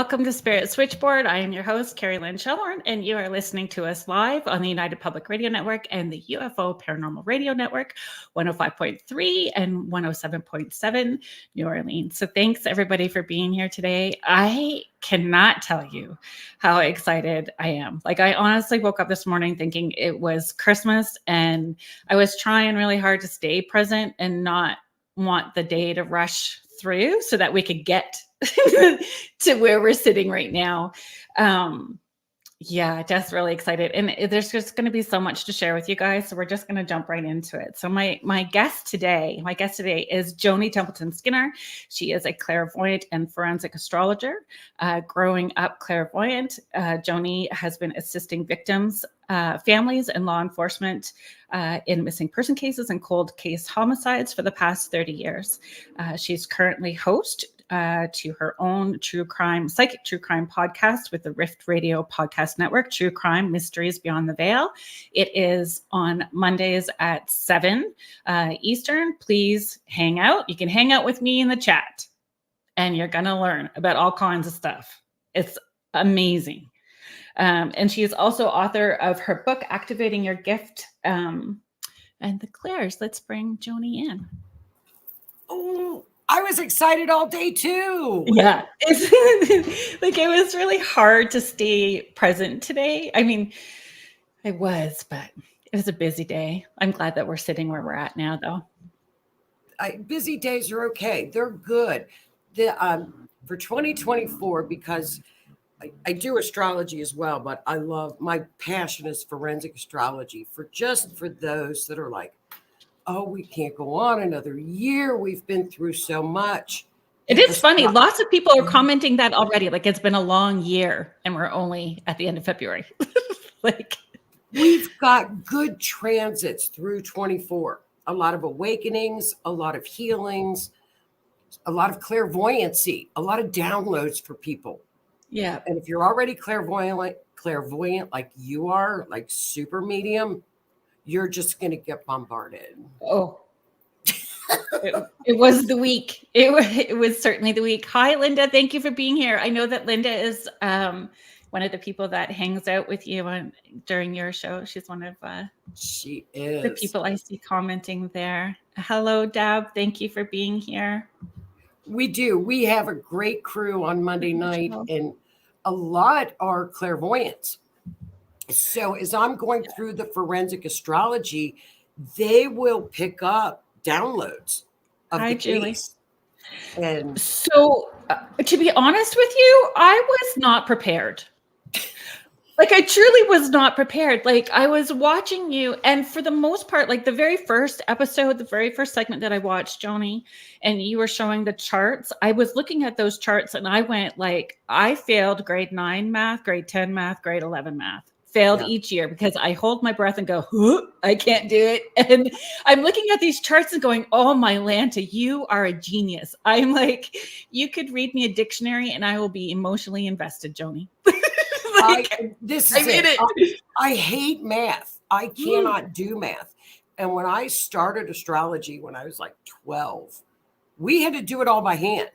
welcome to Spirit Switchboard. I am your host, Kerrilynn Shellhorn, and you are listening to us live on the United Public Radio Network and the UFO Paranormal Radio Network, 105.3 and 107.7 New Orleans. So thanks everybody for being here today. I cannot tell you how excited I am. Like, I honestly woke up this morning thinking it was Christmas, and I was trying really hard to stay present and not want the day to rush through so that we could get to where we're sitting right now. Yeah, just really excited. And there's just going to be so much to share with you guys. So we're just going to jump right into it. So my guest today is Joni Templeton Skinner. She is a clairvoyant and forensic astrologer. Growing up clairvoyant, Joni has been assisting victims, families, and law enforcement in missing person cases and cold case homicides for the past 30 years. She's currently host to her own psychic true crime podcast with the Rift Radio Podcast Network, True Crime Mysteries Beyond the Veil. It is on Mondays at 7 Eastern. Please hang out. You can hang out with me in the chat, and you're going to learn about all kinds of stuff. It's amazing. And she is also author of her book, Activating Your Gift. And the Claires, let's bring Joni in. Oh, I was excited all day too. Yeah. Like, it was really hard to stay present today. I mean, I was, but it was a busy day. I'm glad that we're sitting where we're at now, though. Busy days are okay. They're good. For 2024, because I do astrology as well, but my passion is forensic astrology for those that are like, oh, we can't go on another year. We've been through so much. It is funny. Lots of people are commenting that already. Like, it's been a long year and we're only at the end of February. Like, we've got good transits through 24. A lot of awakenings, a lot of healings, a lot of clairvoyancy, a lot of downloads for people. Yeah. And if you're already clairvoyant like you are, like super medium, you're just going to get bombarded. Oh, it was the week. It was certainly the week. Hi, Linda. Thank you for being here. I know that Linda is one of the people that hangs out with you during your show. She's one of she is the people I see commenting there. Hello, Deb. Thank you for being here. We do. We have a great crew on Monday night, and a lot are clairvoyants. So as I'm going through the forensic astrology, they will pick up downloads of the case. And so, to be honest with you, I was not prepared. Like, I truly was not prepared. Like, I was watching you, and for the most part, like the very first episode, the very first segment that I watched, Joni, and you were showing the charts, I was looking at those charts and I went like, I failed grade 9 math, grade 10 math, grade 11 math. Failed each year because I hold my breath and go, I can't do it. And I'm looking at these charts and going, oh, my Lanta, you are a genius. I'm like, you could read me a dictionary and I will be emotionally invested, Joni. I hate math. I cannot do math. And when I started astrology when I was like 12, we had to do it all by hand.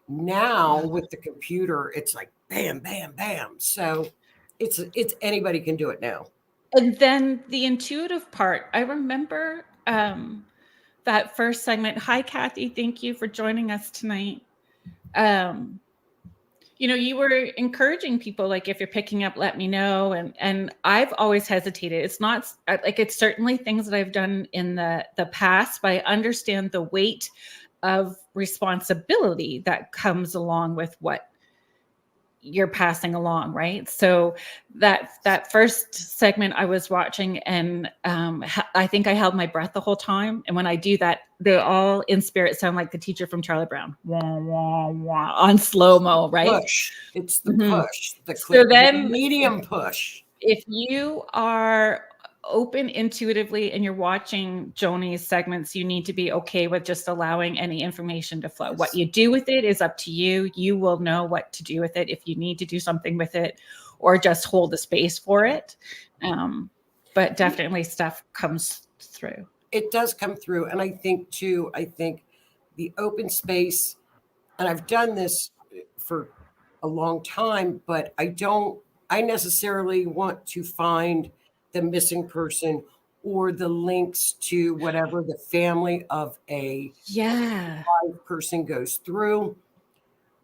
Now with the computer, it's like bam, bam, bam. So it's anybody can do it now. And then the intuitive part, I remember that first segment. Hi, Kathy. Thank you for joining us tonight. You were encouraging people, like, if you're picking up, let me know. And I've always hesitated. It's not like, it's certainly things that I've done in the past, but I understand the weight of responsibility that comes along with what you're passing along, right? So that first segment I was watching, and I think I held my breath the whole time. And when I do that, they all in spirit sound like the teacher from Charlie Brown, wah, wah, wah, on slow-mo, right? Push. It's the push, the medium push. If you are open intuitively and you're watching Joni's segments, you need to be okay with just allowing any information to flow. What you do with it is up to you. You will know what to do with it, if you need to do something with it or just hold the space for it. But definitely stuff comes through. It does come through. And I think the open space, and I've done this for a long time, but I necessarily want to find the missing person or the links to whatever the family of a Yeah. person goes through.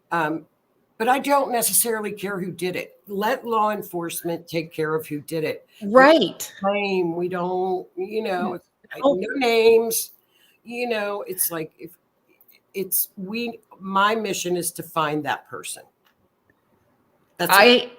But I don't necessarily care who did it. Let law enforcement take care of who did it. Right. We don't, Oh, no names. It's like my mission is to find that person. That's it.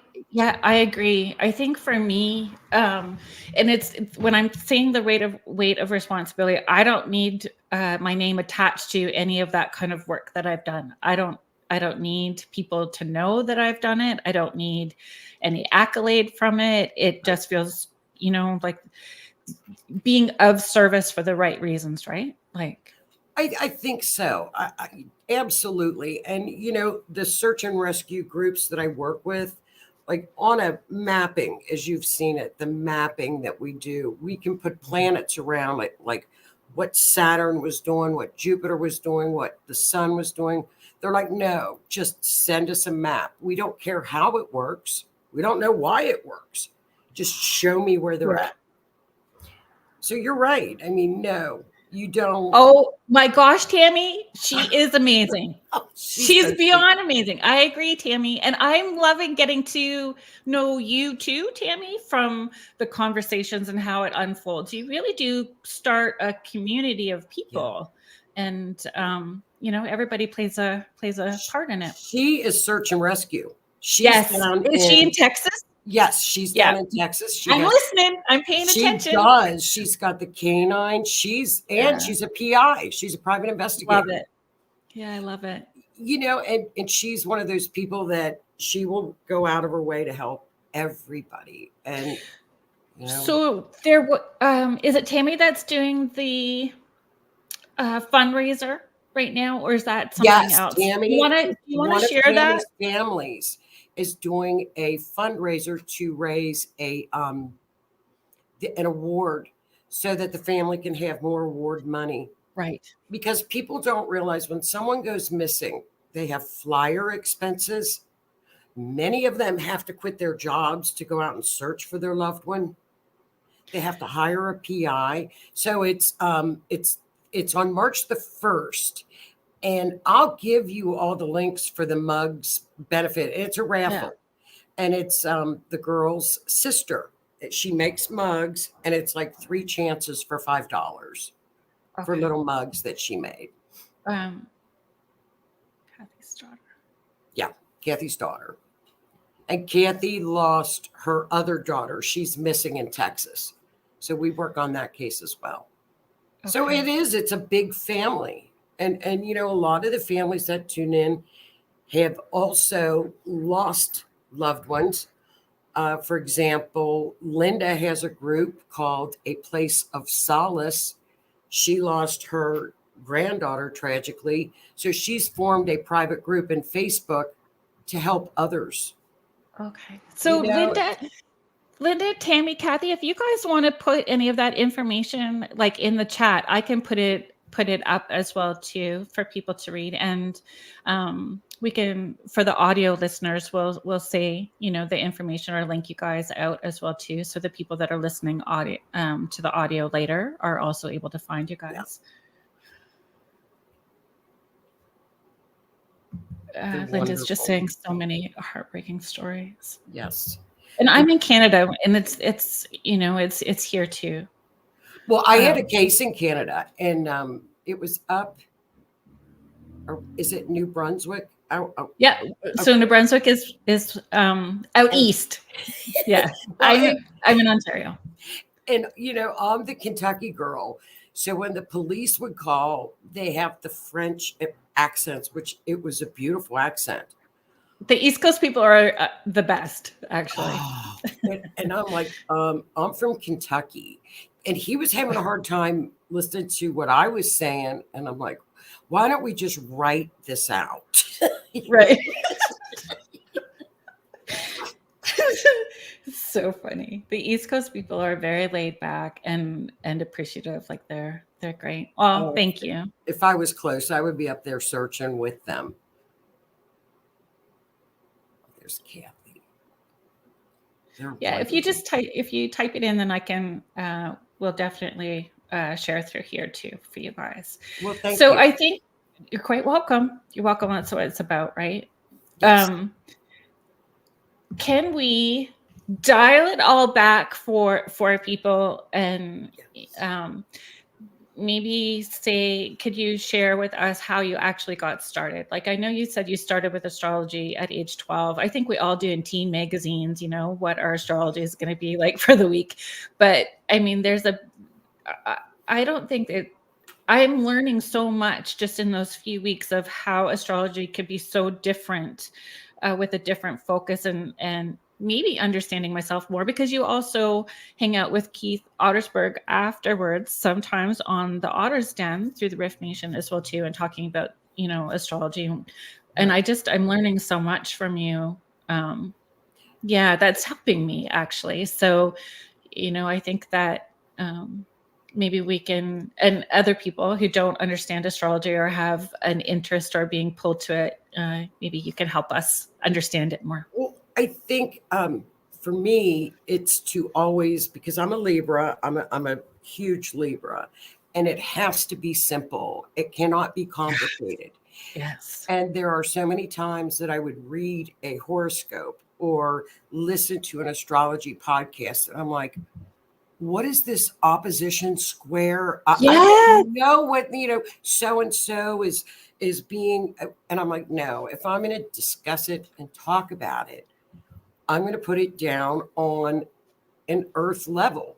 I agree. I think for me, and it's when I'm saying the weight of responsibility, I don't need my name attached to any of that kind of work that I've done. I don't need people to know that I've done it. I don't need any accolade from it. It just feels, like being of service for the right reasons, right? Like, I think so. Absolutely. And, the search and rescue groups that I work with, like on a mapping, as you've seen it, the mapping that we do, we can put planets around it, like what Saturn was doing, what Jupiter was doing, what the sun was doing. They're like, no, just send us a map. We don't care how it works. We don't know why it works. Just show me where they're at. So you're right. I mean, no, you don't. Oh my gosh, Tammy, she is amazing. She's so beyond amazing. I agree, Tammy. And I'm loving getting to know you too, Tammy, from the conversations and how it unfolds. You really do start a community of people. Yeah. And everybody plays a part in it. She is search and rescue. Yes. Is she in Texas? Yes, she's down in Texas. I'm listening. I'm paying attention. She does. She's got the canine. She's a PI. She's a private investigator. Love it. Yeah, I love it. And she's one of those people that she will go out of her way to help everybody. And so there, is it Tammy that's doing the fundraiser right now, or is that something else? Tammy, you want to share that? Families is doing a fundraiser to raise an award so that the family can have more award money. Right. Because people don't realize when someone goes missing, they have flyer expenses. Many of them have to quit their jobs to go out and search for their loved one. They have to hire a PI. So it's on March the 1st. And I'll give you all the links for the mugs benefit. It's a raffle. And it's the girl's sister. She makes mugs, and it's like 3 chances for $5 for little mugs that she made. Kathy's daughter. Yeah, Kathy's daughter. And Kathy lost her other daughter. She's missing in Texas. So we work on that case as well. Okay. So it's a big family. And a lot of the families that tune in have also lost loved ones. For example, Linda has a group called A Place of Solace. She lost her granddaughter tragically. So she's formed a private group in Facebook to help others. Okay. So Linda, Tammy, Kathy, if you guys want to put any of that information like in the chat, I can put it up as well too for people to read. And we can, for the audio listeners, we'll say, the information or link you guys out as well too. So the people that are listening to the audio later are also able to find you guys. Linda's just saying so many heartbreaking stories. Yes. And I'm in Canada, and it's here too. Well, I had a case in Canada, and it was up. Or is it New Brunswick? Yeah. So New Brunswick is out east. Yeah. I'm in Ontario. And I'm the Kentucky girl. So when the police would call, they have the French accents, which it was a beautiful accent. The East Coast people are the best, actually. And I'm like, I'm from Kentucky. And he was having a hard time listening to what I was saying. And I'm like, why don't we just write this out? Right. So funny. The East Coast people are very laid back and appreciative. Like they're great. Oh, thank you. If I was close, I would be up there searching with them. There's Kathy. Yeah, if you type it in, then I can we'll definitely share through here too for you guys. Well, thank so you. I think you're quite welcome. You're welcome. That's what it's about, right? Yes. Can we dial it all back for people and maybe say, could you share with us how you actually got started? Like, I know you said you started with astrology at age 12. I think we all do in teen magazines, what our astrology is going to be like for the week. But I mean, I don't think that I'm learning so much just in those few weeks of how astrology could be so different with a different focus and maybe understanding myself more, because you also hang out with Keith Ottersberg afterwards, sometimes on the Otter's Den through the Rift Nation as well too, and talking about, astrology. And I'm learning so much from you. Yeah, that's helping me actually. So, I think that maybe we can, and other people who don't understand astrology or have an interest or being pulled to it, maybe you can help us understand it more. Well, I think for me, it's to always, because I'm a Libra, I'm a huge Libra, and it has to be simple. It cannot be complicated. Yes. And there are so many times that I would read a horoscope or listen to an astrology podcast, and I'm like, what is this opposition square? I don't know what, so and so is being, and I'm like, no, if I'm going to discuss it and talk about it, I'm going to put it down on an earth level,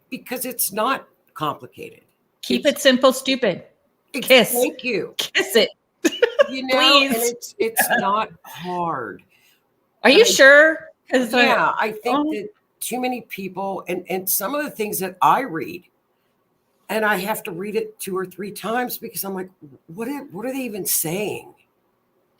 because it's not complicated. Keep it simple, stupid. Kiss. Thank you. Kiss it. Please. And it's not hard. Are you sure? Yeah, I think that too many people, and some of the things that I read, and I have to read it 2 or 3 times because I'm like, what are they even saying?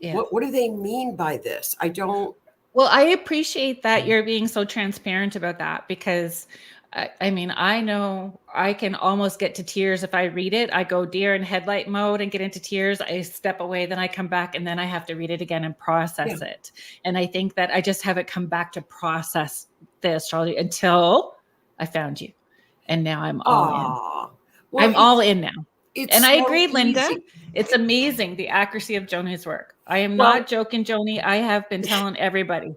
Yeah. What do they mean by this? I don't. Well, I appreciate that you're being so transparent about that, because I mean, I know I can almost get to tears if I read it. I go deer in headlight mode and get into tears. I step away, then I come back, and then I have to read it again and process it. And I think that I just haven't come back to process the astrology until I found you. And now I'm all in. Well, I'm all in now. And I agree, Linda. It's amazing, the accuracy of Joni's work. I am not joking, Joni. I have been telling everybody.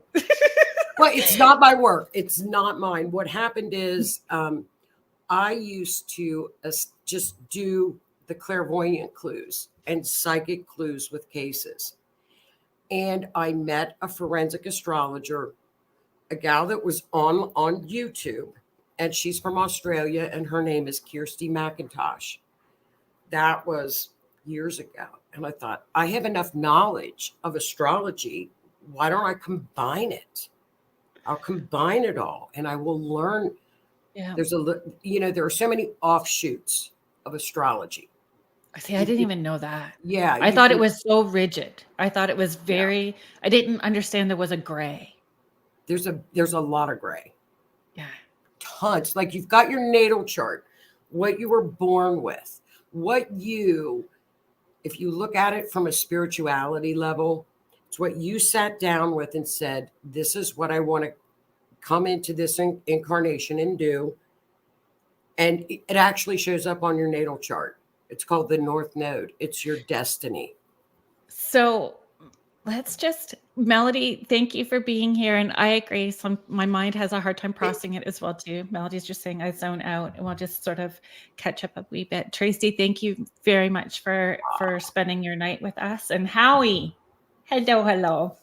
Well, it's not my work. It's not mine. What happened is I used to just do the clairvoyant clues and psychic clues with cases. And I met a forensic astrologer, a gal that was on YouTube, and she's from Australia, and her name is Kirsty McIntosh. That was years ago. And I thought, I have enough knowledge of astrology. Why don't I combine it? I'll combine it all, and I will learn. Yeah. There are so many offshoots of astrology. See, I didn't even know that. Yeah. I thought it was so rigid. I thought it was I didn't understand there was a gray. There's a lot of gray. Yeah. Tons. Like, you've got your natal chart, what you were born with, if you look at it from a spirituality level, it's what you sat down with and said, this is what I want to come into this incarnation and do. And it actually shows up on your natal chart. It's called the North Node. It's your destiny. So let's just, Melody, thank you for being here. And I agree. My mind has a hard time processing it as well too. Melody's just saying I zone out, and we'll just sort of catch up a wee bit. Tracy, thank you very much for spending your night with us. And Howie, hello.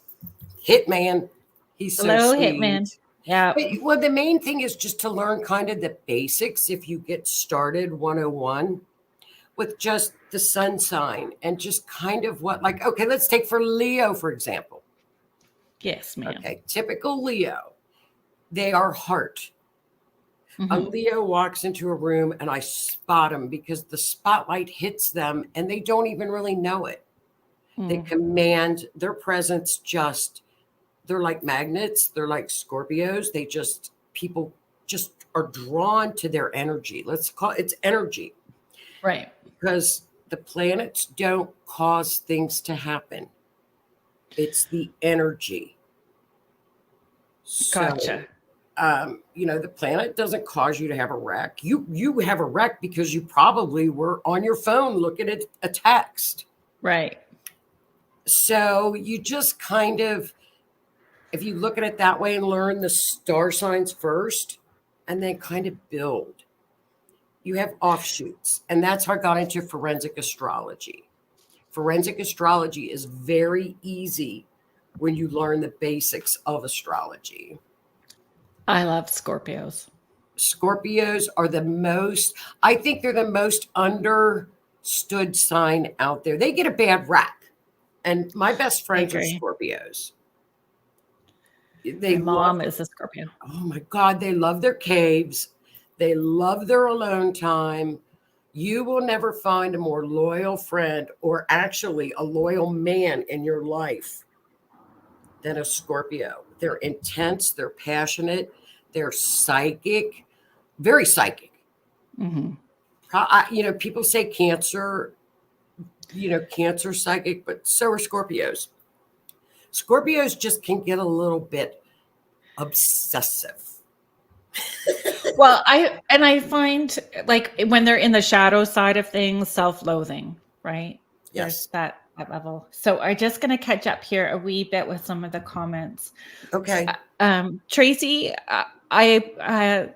Hitman. He's so hello, sweet. Hitman. Yeah. Well, the main thing is just to learn kind of the basics. If you get started 101 with just the sun sign and just kind of okay, let's take for Leo, for example. Yes, ma'am. Okay, typical Leo. They are heart. Mm-hmm. A Leo walks into a room and I spot them because the spotlight hits them and they don't even really know it. Mm. They command their presence. They're like magnets. They're like Scorpios. People just are drawn to their energy. Let's call it's energy. Right. Because the planets don't cause things to happen. It's the energy. Gotcha. The planet doesn't cause you to have a wreck. You have a wreck because you probably were on your phone looking at a text. Right. So you just kind of, if you look at it that way and learn the star signs first and then kind of build, you have offshoots. And that's how I got into forensic astrology. Forensic astrology is very easy when you learn the basics of astrology. I love Scorpios. Scorpios are I think they're the most understood sign out there. They get a bad rap. And my best friends are Scorpios. My mom is a Scorpio. Oh my God, they love their caves. They love their alone time. You will never find a more loyal friend or actually a loyal man in your life than a Scorpio. They're intense, they're passionate, they're psychic, very psychic. Mm-hmm. People say Cancer, Cancer psychic, but so are Scorpios. Scorpios just can get a little bit obsessive. Well, I find like when they're in the shadow side of things, self-loathing, right? Yes. There's that level. So I'm just going to catch up here a wee bit with some of the comments. Okay. Tracy, I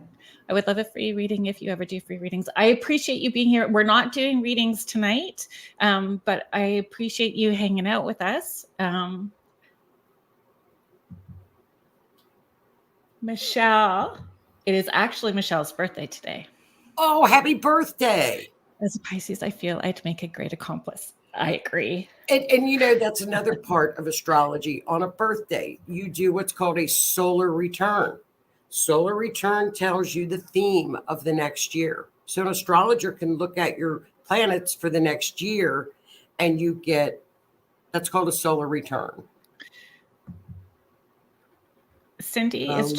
would love a free reading if you ever do free readings. I appreciate you being here. We're not doing readings tonight, but I appreciate you hanging out with us. Michelle, it is actually Michelle's birthday today. Oh, happy birthday. As a Pisces, I feel I'd make a great accomplice. I agree. And that's another part of astrology. On a birthday, you do what's called a solar return. Solar return tells you the theme of the next year. So an astrologer can look at your planets for the next year and you get, that's called a solar return. Cindy's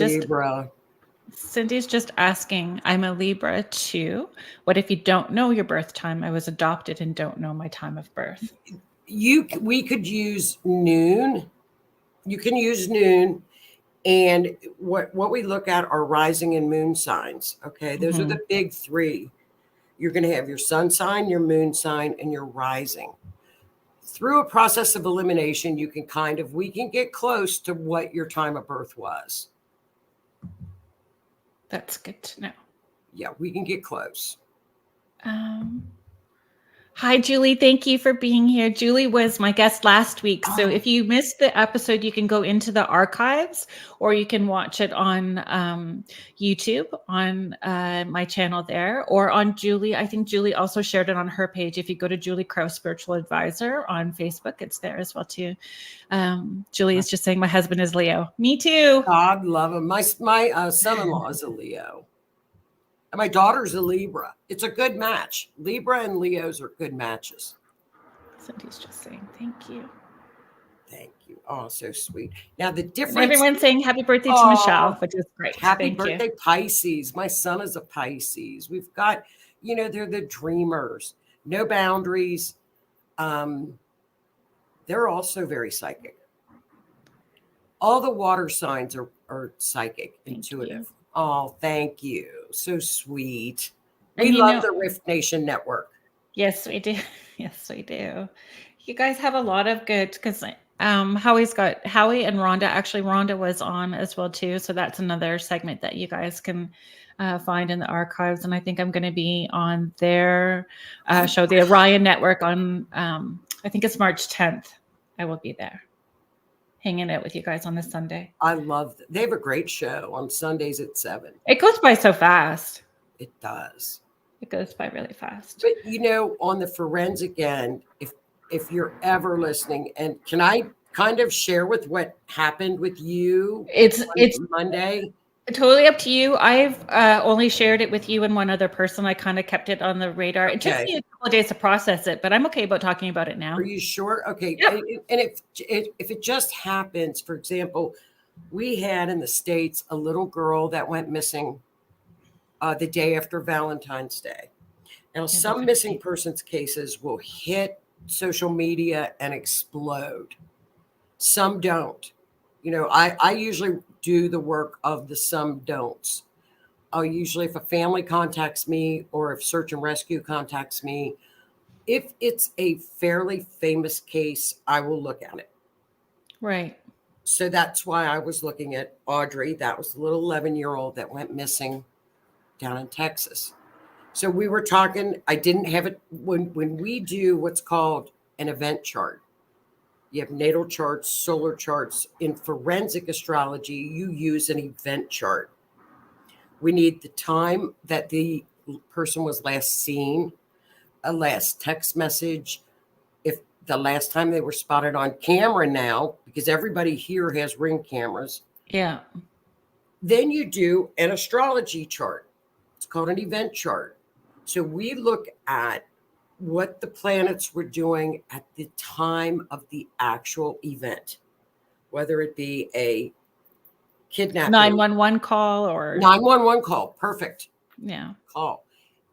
just asking, I'm a Libra too. What if you don't know your birth time? I was adopted and don't know my time of birth. We could use noon. You can use noon. And what we look at are rising and moon signs. Okay. Those are the big three. You're going to have your sun sign, your moon sign, and your rising. Through a process of elimination, we can get close to what your time of birth was. That's good to know. Yeah, we can get close. Hi, Julie. Thank you for being here. Julie was my guest last week. So if you missed the episode, you can go into the archives or you can watch it on YouTube on my channel there or on Julie. I think Julie also shared it on her page. If you go to Julie Krause Spiritual Advisor on Facebook, it's there as well too. Julie is just saying my husband is Leo. Me too. God love him. My son-in-law is a Leo. And my daughter's a Libra. It's a good match. Libra and Leos are good matches. Cindy's just saying thank you. Thank you. Oh, so sweet. Now the difference. Everyone's saying happy birthday to Michelle, which is great. Happy birthday, Pisces. My son is a Pisces. We've got, they're the dreamers. No boundaries. They're also very psychic. All the water signs are psychic, intuitive. Oh, thank you. So sweet. We love the Rift Nation Network. Yes, we do. Yes, we do. You guys have a lot of good, because Howie and Rhonda. Actually, Rhonda was on as well too. So that's another segment that you guys can find in the archives. And I think I'm going to be on their show, the Orion Network, on I think it's March 10th. I will be there, hanging out with you guys on this Sunday. I love they have a great show on Sundays at 7. It goes by so fast. It does. It goes by really fast. But on the forensic end, if you're ever listening, and can I kind of share with what happened with you? It's Monday. Totally up to you. I've only shared it with you and one other person. I kind of kept it on the radar. It took me a couple of days to process it, but I'm okay about talking about it now. Are you sure? Okay. Yep. And if it just happens, for example, we had in the States a little girl that went missing the day after Valentine's Day. Now, some missing persons cases will hit social media and explode. Some don't. I usually do the work of the some don'ts. I'll usually, if a family contacts me or if search and rescue contacts me, if it's a fairly famous case, I will look at it. Right. So that's why I was looking at Audrey. That was the little 11-year-old that went missing down in Texas. So we were talking, I didn't have it when we do what's called an event chart. You have natal charts, solar charts. In forensic astrology, you use an event chart. We need the time that the person was last seen, a last text message, if the last time they were spotted on camera now, because everybody here has Ring cameras. Yeah. Then you do an astrology chart. It's called an event chart. So we look at what the planets were doing at the time of the actual event, whether it be a kidnapping, 911 call or 911 call, perfect. Yeah. Call,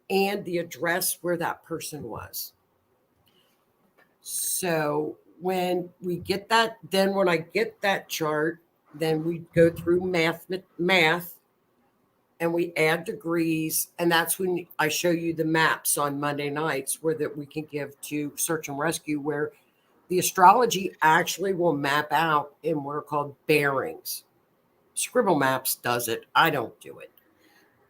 and the address where that person was. So when we get that, then when I get that chart, then we go through math, and we add degrees. And that's when I show you the maps on Monday nights where that we can give to search and rescue, where the astrology actually will map out in what are called bearings. Scribble Maps does it. I don't do it.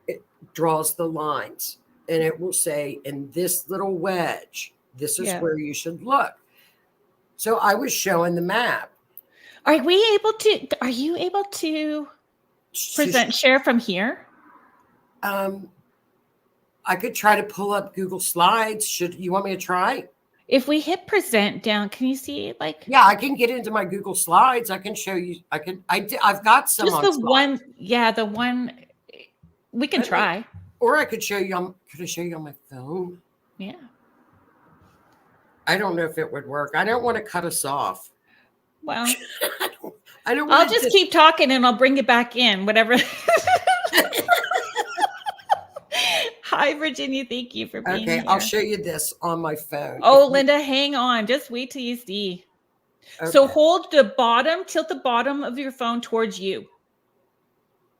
It draws the lines and it will say, in this little wedge, this is where you should look. So I was showing the map. Are you able to share from here? I could try to pull up Google Slides. Should you want me to try? If we hit present down, can you see Yeah, I can get into my Google Slides. I can show you. I've got some just on the slides. one. Yeah, the one we can try. Or I could show you could I show you on my phone? Yeah. I don't know if it would work. I don't want to cut us off. Well, I don't I'll just keep talking and I'll bring it back in, whatever. Hi, Virginia. Thank you for being here. Okay, I'll show you this on my phone. Oh, Linda, hang on. Just wait till you see. Okay. So tilt the bottom of your phone towards you.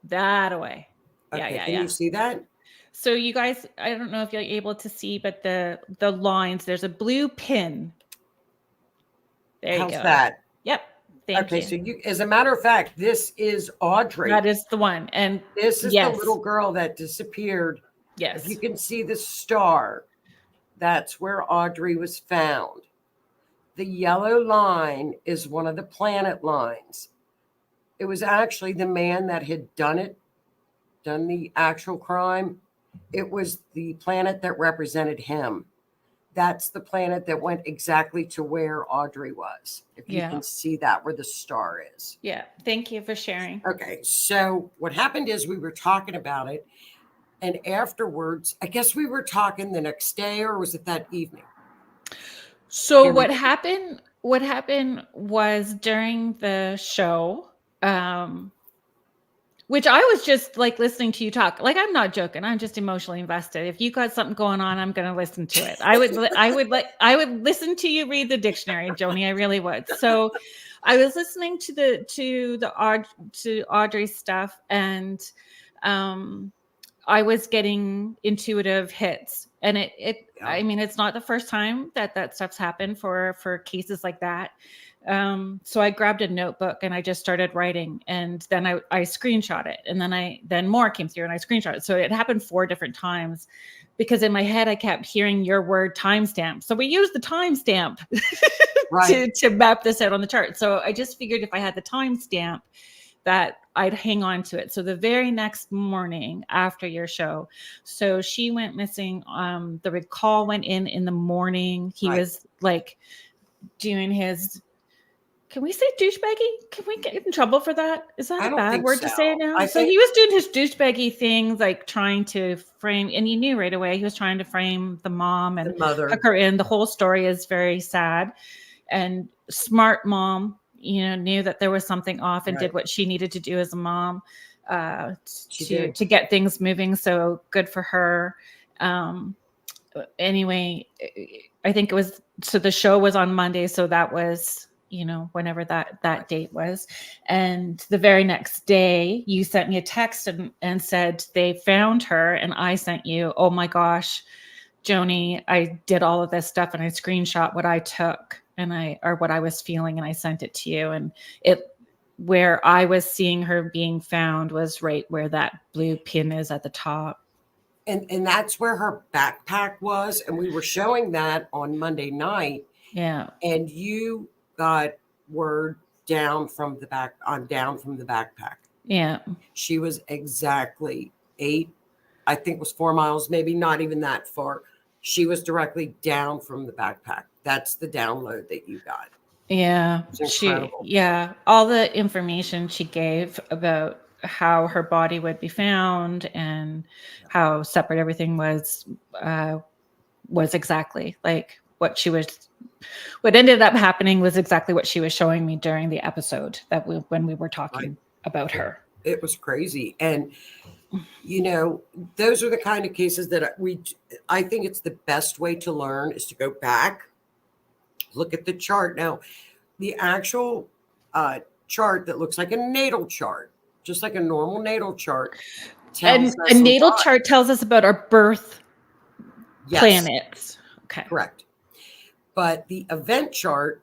That way. Okay, Yeah. Can you see that? So you guys, I don't know if you're able to see, but the lines, there's a blue pin. There you go. How's that? Yep. Thank you. Okay, so as a matter of fact, this is Audrey. That is the one. And this is the little girl that disappeared. Yes. If you can see the star, that's where Audrey was found. The yellow line is one of the planet lines. It was actually the man that had done the actual crime. It was the planet that represented him. That's the planet that went exactly to where Audrey was. If you can see that, where the star is. Yeah. Thank you for sharing. Okay. So what happened is we were talking about it. And afterwards, I guess we were talking the next day, or was it that evening? So what happened was during the show, which I was just listening to you talk. I'm not joking. I'm just emotionally invested. If you got something going on, I'm going to listen to it. I would listen to you read the dictionary, Joni. I really would. So I was listening to Audrey's stuff, and I was getting intuitive hits, and I mean, it's not the first time that stuff's happened for cases like that. So I grabbed a notebook and I just started writing, and then I screenshot it, and then more came through and I screenshot it. So it happened 4 different times, because in my head I kept hearing your word timestamp. So we used the timestamp to map this out on the chart. So I just figured if I had the timestamp, that I'd hang on to it. So the very next morning after your show, so she went missing. The call went in the morning. He was doing his, can we say douchebaggy? Can we get in trouble for that? Is that a bad word to say now? So he was doing his douchebaggy things, trying to frame, and you knew right away he was trying to frame the mom and hook her in. The whole story is very sad, and smart mom, knew that there was something off and did what she needed to do as a mom to get things moving. So good for her. Anyway, I think it was, so the show was on Monday. So that was, whenever that date was. And the very next day you sent me a text and said they found her, and I sent you, oh my gosh, Joni, I did all of this stuff and I screenshot what I took or what I was feeling, and I sent it to you. And where I was seeing her being found was right where that blue pin is at the top. And that's where her backpack was. And we were showing that on Monday night. Yeah. And you got word down from the backpack. Yeah. She was exactly 4 miles, maybe not even that far. She was directly down from the backpack. That's the download that you got. Yeah. All the information she gave about how her body would be found and how separate everything was exactly like what ended up happening was exactly what she was showing me during the episode when we were talking about her. It was crazy. And, those are the kind of cases that I think it's the best way to learn is to go back, look at the chart. Now, the actual chart that looks like a natal chart, just like a normal natal chart. And a natal chart tells us about our birth planets. Okay. Correct. But the event chart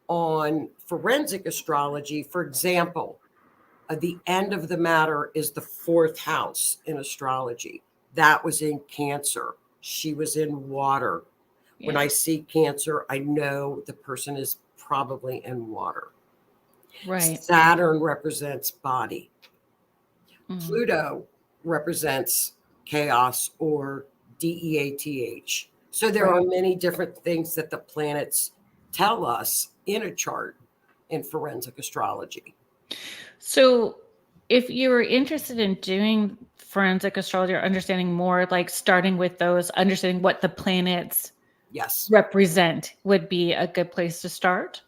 on forensic astrology, for example, the end of the matter is the 4th house in astrology. That was in Cancer. She was in water. Yeah. When I see Cancer, I know the person is probably in water. Right. Saturn represents body. Pluto represents chaos or DEATH. So there are many different things that the planets tell us in a chart in forensic astrology. So if you were interested in doing forensic astrology or understanding more, like starting with those, understanding what the planets represent would be a good place to start?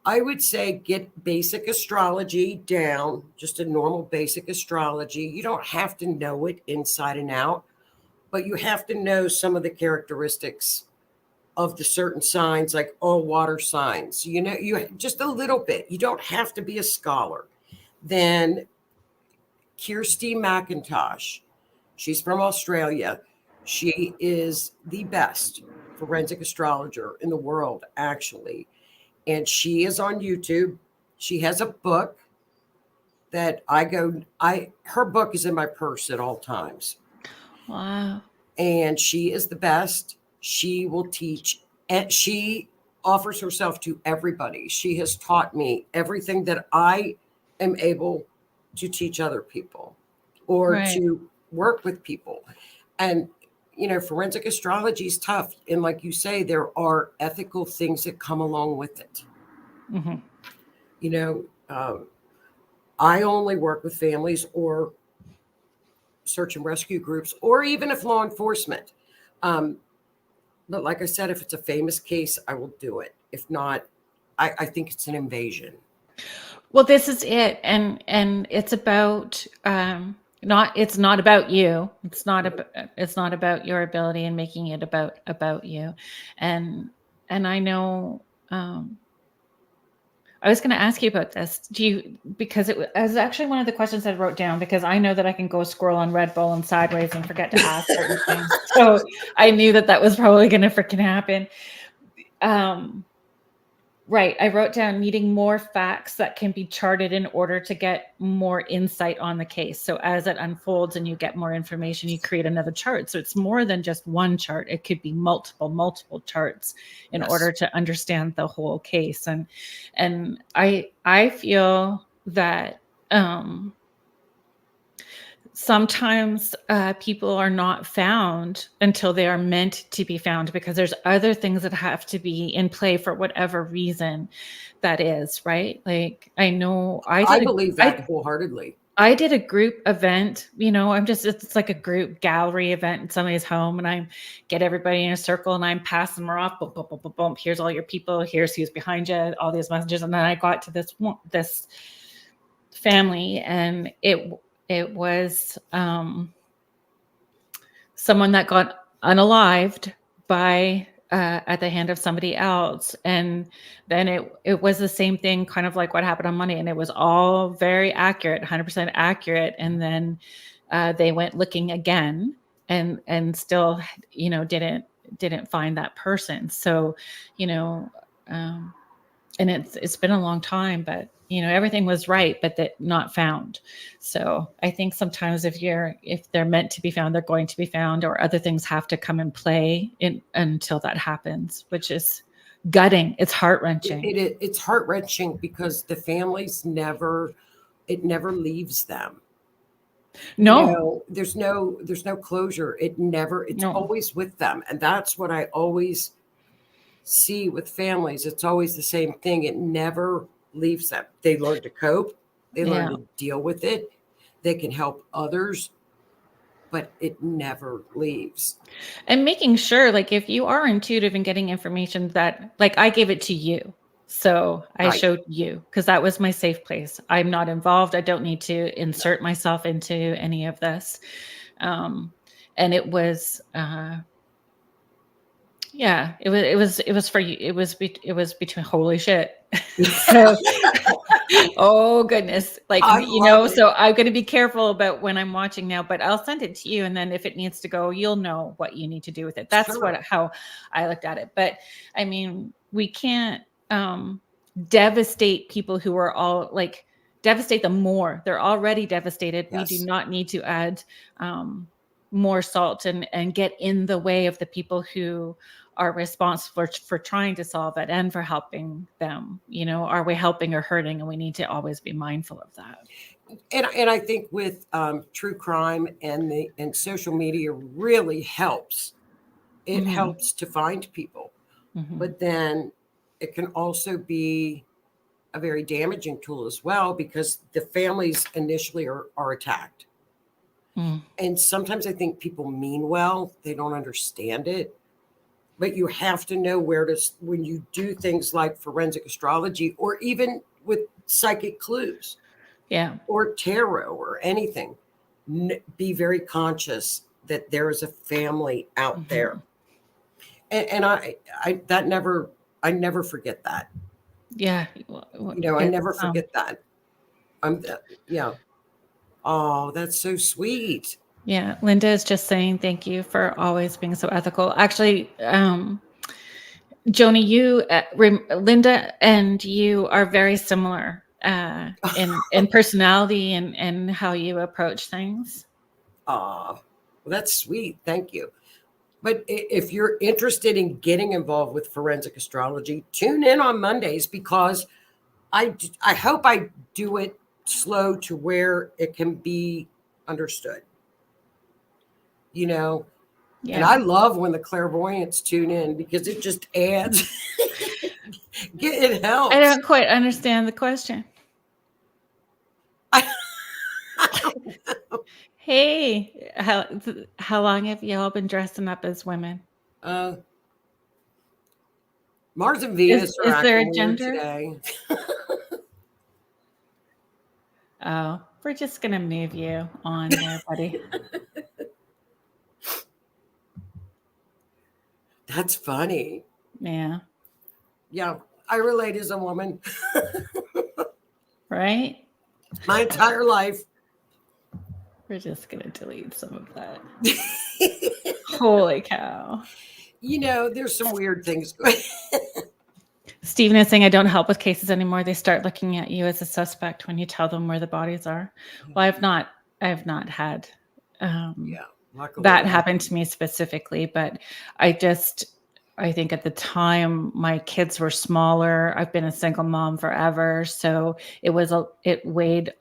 I would say get basic astrology down, just a normal basic astrology. You don't have to know it inside and out, but you have to know some of the characteristics of the certain signs, like all water signs. You just a little bit. You don't have to be a scholar. Then Kirsty McIntosh, she's from Australia. She is the best forensic astrologer in the world, actually. And she is on YouTube. She has a book that her book is in my purse at all times. Wow. And she is the best. She will teach, and she offers herself to everybody. She has taught me everything that I am able to teach other people or to work with people. And, forensic astrology is tough. And like you say, there are ethical things that come along with it. Mm-hmm. I only work with families or search and rescue groups, or even if law enforcement. But like I said, if it's a famous case, I will do it. If not, I think it's an invasion. Well, this is it. And it's about, it's not about you. It's not about your ability and making it about you. And I know, I was going to ask you about this. Because it was actually one of the questions I wrote down, because I know that I can go scroll on Red Bull and sideways and forget to ask certain things. So I knew that was probably going to freaking happen. Right. I wrote down needing more facts that can be charted in order to get more insight on the case. So as it unfolds and you get more information, you create another chart. So it's more than just one chart. It could be multiple charts in order to understand the whole case. And I feel that sometimes people are not found until they are meant to be found, because there's other things that have to be in play for whatever reason that is, right? Like, I know I believe that wholeheartedly. I did a group event, it's like a group gallery event in somebody's home, and I get everybody in a circle and I'm passing them off. Boom, boom, boom, boom, boom. Here's all your people. Here's who's behind you, all these messages. And then I got to this family, and it was someone that got unalived by at the hand of somebody else. And then it was the same thing, kind of like what happened on Monday. And it was all very accurate, 100% accurate. And then they went looking again and still, didn't find that person. So, and it's been a long time, but everything was right, but that not found. So I think sometimes if they're meant to be found, they're going to be found, or other things have to come and play until that happens, which is gutting. It's heart-wrenching. It's heart-wrenching because the families never leaves them. No, there's no closure. It's always with them. And that's what I always see with families. It's always the same thing. It never leaves them. They learn to cope. They learn to deal with it. They can help others, but it never leaves. And making sure, like, if you are intuitive and getting information that, like, I gave it to you. So I showed you, because that was my safe place. I'm not involved. I don't need to insert myself into any of this. And it was, it was for you. It was between, holy shit. So, oh goodness. Like, so I'm going to be careful about when I'm watching now, but I'll send it to you. And then if it needs to go, you'll know what you need to do with it. That's how I looked at it. But I mean, we can't devastate people who are all like, devastate them more. They're already devastated. Yes. We do not need to add more salt and get in the way of the people who are responsible for trying to solve it and for helping them. Are we helping or hurting? And we need to always be mindful of that. And I think with true crime and social media really helps. It helps to find people, but then it can also be a very damaging tool as well, because the families initially are attacked. And sometimes I think people mean well, they don't understand it. But you have to know when you do things like forensic astrology, or even with psychic clues, or tarot or anything, be very conscious that there is a family out there. And I never forget that. Yeah. I never forget that. Oh, that's so sweet. Yeah. Linda is just saying thank you for always being so ethical. Actually, Joni, Linda and you are very similar in personality and how you approach things. Well, that's sweet. Thank you. But if you're interested in getting involved with forensic astrology, tune in on Mondays, because I hope I do it slow to where it can be understood. And I love when the clairvoyants tune in, because it just adds. It helps. I don't quite understand the question. I don't know. Hey, how long have y'all been dressing up as women? Mars and Venus are is there a acting gender today. Oh, we're just gonna move you on there, buddy. That's funny. Yeah. Yeah, I relate as a woman. Right? My entire life. We're just gonna delete some of that. Holy cow. There's some weird things going on. Stephen is saying, I don't help with cases anymore. They start looking at you as a suspect when you tell them where the bodies are. Well, I've not had that happen to me specifically, but I think at the time my kids were smaller. I've been a single mom forever. So it weighed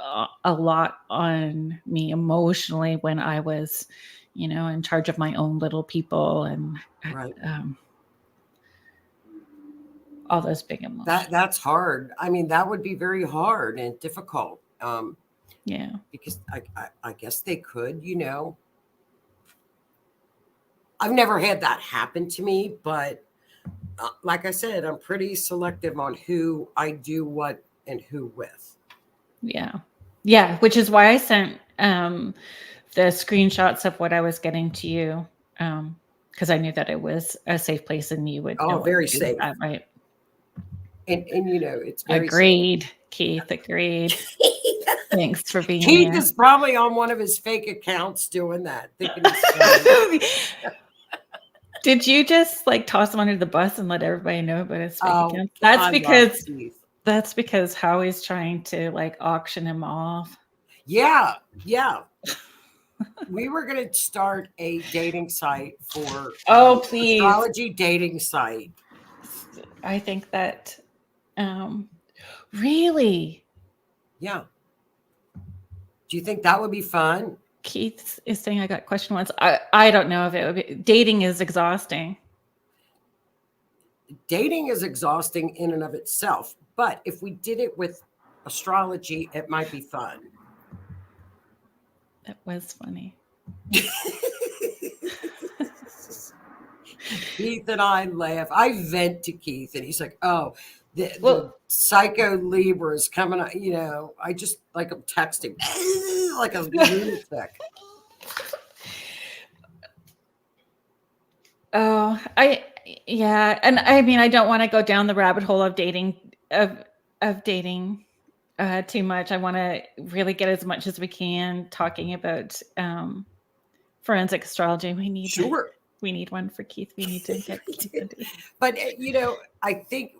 a lot on me emotionally when I was, in charge of my own little people and all those big emotions. That's hard. I mean, that would be very hard and difficult. Because I guess they could, I've never had that happen to me, but like I said, I'm pretty selective on who I do what and who with. Yeah. Which is why I sent the screenshots of what I was getting to you because I knew that it was a safe place and you would know Oh, what very to do with safe. that, right? And it's very Agreed, Keith. Agreed. safe. Thanks for being Keith here. is probably on one of his fake accounts doing that, thinking he's funny. Did you just like toss him under the bus and let everybody know about his fake account? That's because Howie's trying to like auction him off. Yeah. We were going to start a dating site for please. astrology dating site. I think that really. Yeah. Do you think that would be fun? Keith is saying I got question once. I don't know if it would be. Dating is exhausting. Dating is exhausting in and of itself. But if we did it with astrology, it might be fun. That was funny. Keith and I laugh. I vent to Keith, and he's like, "Oh, the psycho Libra is coming." I just like I'm texting like a lunatic. Oh, and I mean, I don't want to go down the rabbit hole of dating too much. I want to really get as much as we can talking about forensic astrology. We need one for Keith. We need to get But I think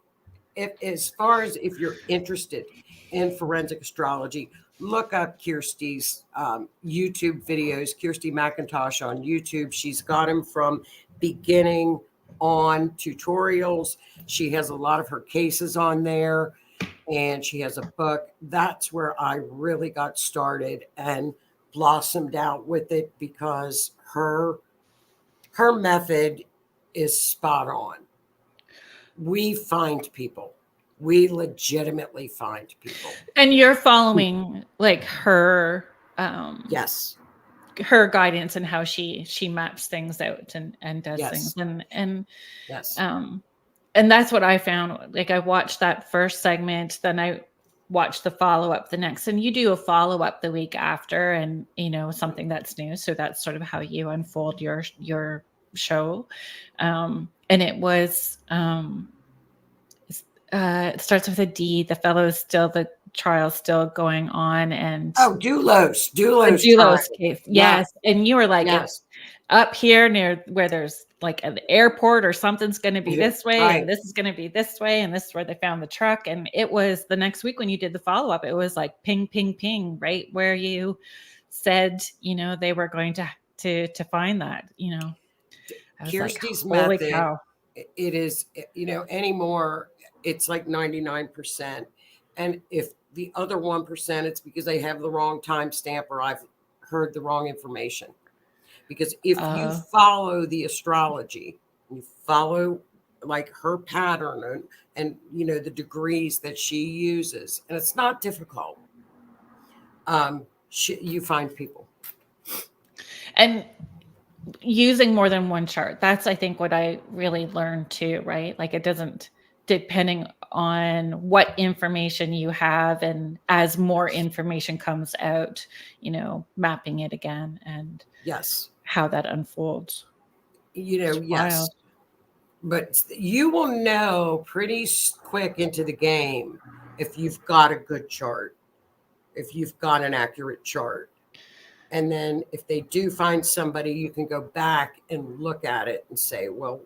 as far as if you're interested in forensic astrology, look up Kirsty's YouTube videos, Kirsty McIntosh on YouTube. She's got him from beginning on tutorials. She has a lot of her cases on there, and she has a book. That's where I really got started and blossomed out with it, because her method is spot on. We find people. We legitimately find people. And you're following like her yes, her guidance and how she maps things out and does things. And yes. And that's what I found. Like I watched that first segment, then I watched the follow-up the next, and you do a follow-up the week after, and something that's new. So that's sort of how you unfold your show. And it was it starts with a D. The the trial's still going on, and Doulos case. Yes. And you were like, it's up here near where there's like an airport or something's going to be this way, and this is going to be this way, and this is where they found the truck. And it was the next week when you did the follow-up, it was like ping, ping, ping, right where you said, they were going to find that. Kirsty's method, it is, anymore, it's like 99%. And if the other 1%, it's because they have the wrong timestamp or I've heard the wrong information. Because if you follow the astrology, you follow like her pattern and the degrees that she uses, and it's not difficult, you find people. And using more than one chart, that's I think what I really learned too, right? Like it doesn't, depending on what information you have, and as more information comes out, mapping it again, and how that unfolds. Yes. Wild. But you will know pretty quick into the game if you've got a good chart, if you've got an accurate chart. And then if they do find somebody, you can go back and look at it and say, well,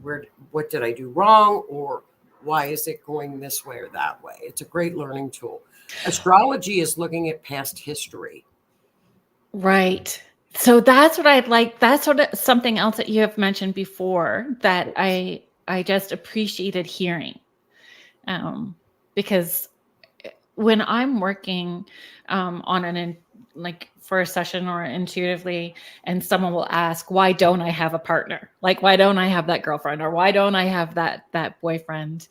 what did I do wrong? Or why is it going this way or that way? It's a great learning tool. Astrology is looking at past history. Right. So that's what I'd like. That's something else that you have mentioned before that I just appreciated hearing. Because when I'm working on for a session or intuitively, and someone will ask, why don't I have a partner? Like, why don't I have that girlfriend? Or why don't I have that boyfriend?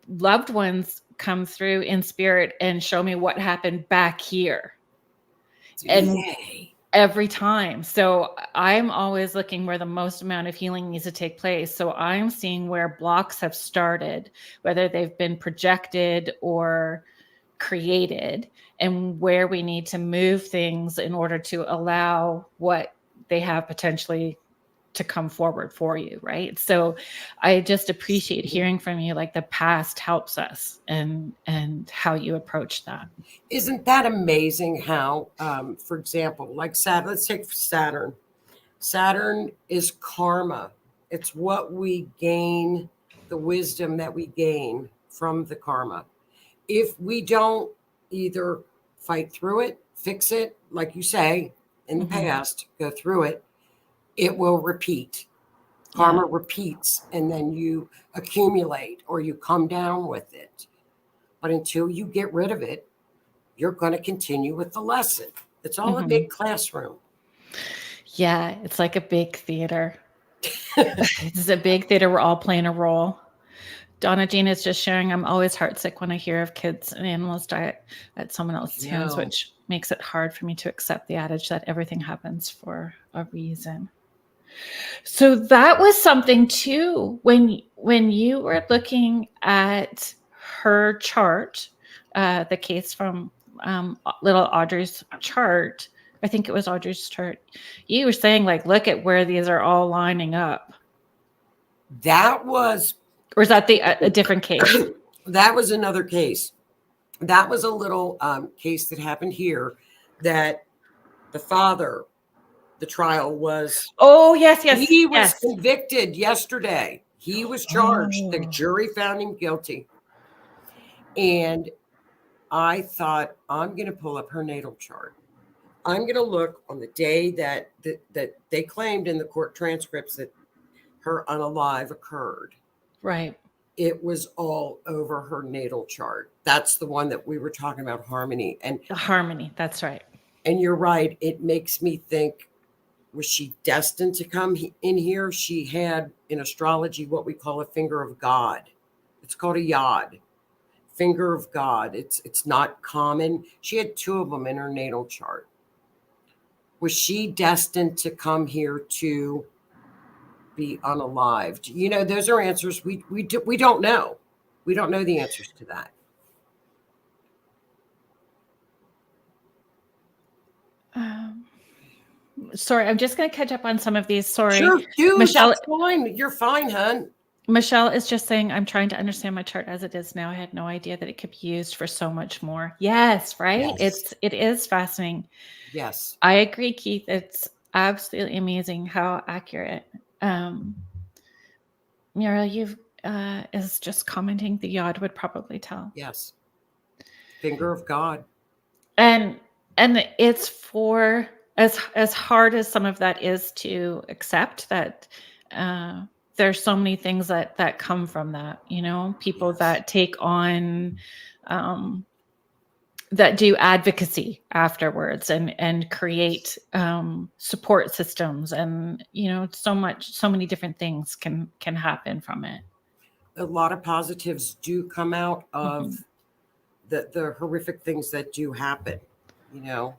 Loved ones come through in spirit and show me what happened back here. And every time. So I'm always looking where the most amount of healing needs to take place. So I'm seeing where blocks have started, whether they've been projected or created, and where we need to move things in order to allow what they have potentially to come forward for you, right? So I just appreciate hearing from you, like the past helps us and how you approach that. Isn't that amazing how, for example, like Saturn, let's take Saturn. Saturn is karma. It's what we gain, the wisdom that we gain from the karma. If we don't either fight through it, fix it, like you say, in the past, go through it, it will repeat. Karma repeats, and then you accumulate or you come down with it. But until you get rid of it, you're going to continue with the lesson. It's all a big classroom. Yeah, it's like a big theater. It's a big theater. We're all playing a role. Donna Jean is just sharing, I'm always heartsick when I hear of kids and animals die at someone else's hands, which makes it hard for me to accept the adage that everything happens for a reason. So that was something too, when you were looking at her chart, the case from little Audrey's chart, I think it was Audrey's chart, you were saying, like, look at where these are all lining up. That was... Or is that a different case? That was another case. That was a little case that happened here that the father, the trial was... Oh, yes. He was convicted yesterday. He was charged. The jury found him guilty. And I thought, I'm going to pull up her natal chart. I'm going to look on the day that they claimed in the court transcripts that her unalive occurred. Right. It was all over her natal chart. That's the one that we were talking about, harmony. And the harmony, that's right. And you're right. It makes me think, was she destined to come in here? She had in astrology what we call a finger of God. It's called a yod, finger of God. It's not common. She had 2 of them in her natal chart. Was she destined to come here to be unalived? You know, those are answers we don't know. We don't know the answers to that. Sorry, I'm just going to catch up on some of these. Sorry. Sure, dude, Michelle, that's fine. You're fine, hon. Michelle is just saying, I'm trying to understand my chart as it is now. I had no idea that it could be used for so much more. Yes, right? Yes. It is fascinating. Yes. I agree, Keith. It's absolutely amazing how accurate. Muriel, is just commenting the yod would probably tell. Yes. Finger of God. And it's for as hard as some of that is to accept, that there's so many things that come from that, you know, people that take on that do advocacy afterwards and create support systems, and you know, so many different things can happen from it. A lot of positives do come out of the horrific things that do happen, you know.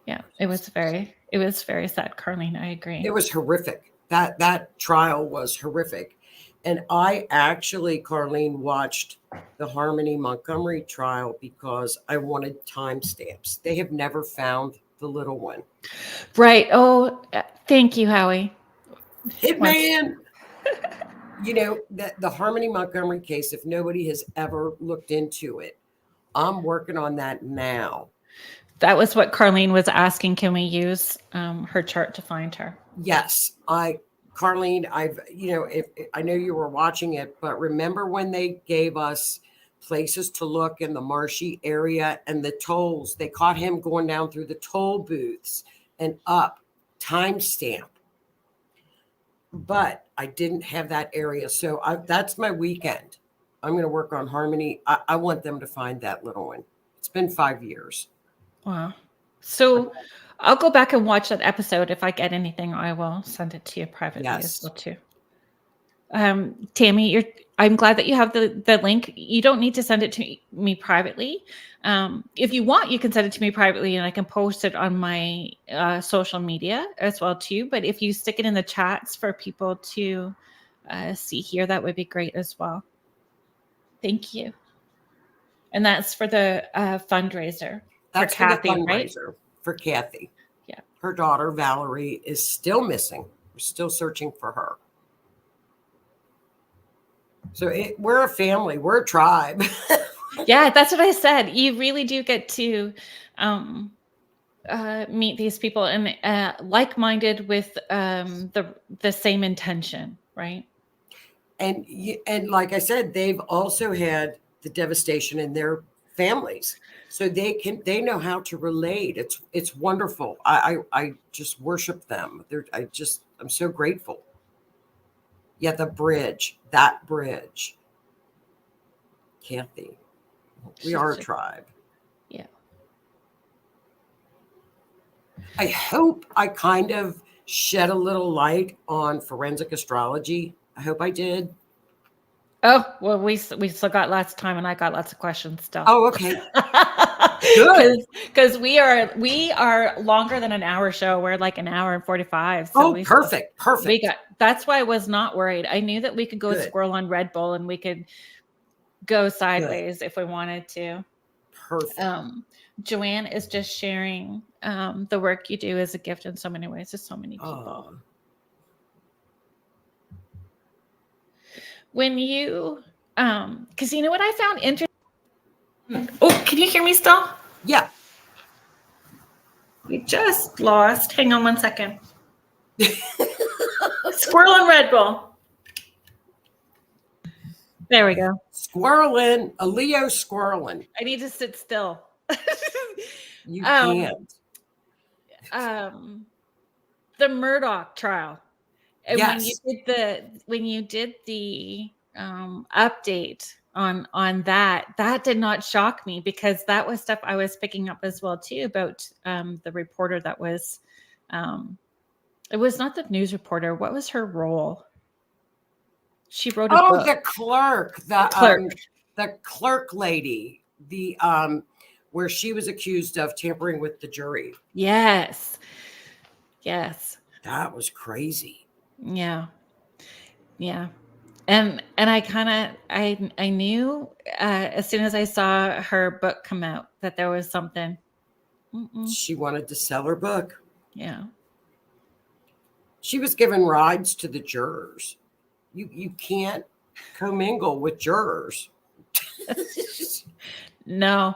Yeah, it was very sad, Kerrilynn. I agree. It was horrific. That trial was horrific. And I actually, Kerrilynn, watched the Harmony Montgomery trial because I wanted timestamps. They have never found the little one. Right. Oh, thank you, Howie. Hitman. You know, the Harmony Montgomery case, if nobody has ever looked into it, I'm working on that now. That was what Kerrilynn was asking. Can we use her chart to find her? Yes. Kerrilynn, if I know you were watching it, but remember when they gave us places to look in the marshy area and the tolls, they caught him going down through the toll booths and up, timestamp. But I didn't have that area. So that's my weekend. I'm going to work on Harmony. I want them to find that little one. It's been 5 years. Wow. So I'll go back and watch that episode. If I get anything, I will send it to you privately as well too. Tammy, I'm glad that you have the link. You don't need to send it to me privately. If you want, you can send it to me privately and I can post it on my social media as well too. But if you stick it in the chats for people to see here, that would be great as well. Thank you. And that's for the fundraiser. That's for Kathy, for the fundraiser, right? For Kathy. Yeah. her daughter, Valerie, is still missing. We're still searching for her. So we're a family. We're a tribe. Yeah, that's what I said. You really do get to meet these people and like-minded with the same intention, right? And like I said, they've also had the devastation in their families, so they know how to relate. It's wonderful. I just worship them. I'm so grateful. Yeah, that bridge, Kathy. We are a tribe. Yeah. I hope I kind of shed a little light on forensic astrology. I hope I did. Oh, well, we still got lots of time, and I got lots of questions still. Oh, okay. Good. Because we are longer than an hour show. We're like an hour and 45. So perfect. That's why I was not worried. I knew that we could go squirrel on Red Bull, and we could go sideways if we wanted to. Perfect. Joanne is just sharing the work you do as a gift in so many ways to so many people. When you, because you know what I found interesting? Oh, can you hear me still? Yeah. We just lost. Hang on one second. Squirrel and Red Bull. There we go. Squirrelin, a Leo squirrelin. I need to sit still. You can't. The Murdoch trial. And yes. when you did the update on that did not shock me, because that was stuff I was picking up as well too about the reporter that was it was not the news reporter. What was her role? She wrote a book. The clerk, the clerk lady, where she was accused of tampering with the jury. Yes. That was crazy. Yeah. And I kind of I knew as soon as I saw her book come out that there was something. She wanted to sell her book. Yeah. She was giving rides to the jurors. You can't commingle with jurors. No.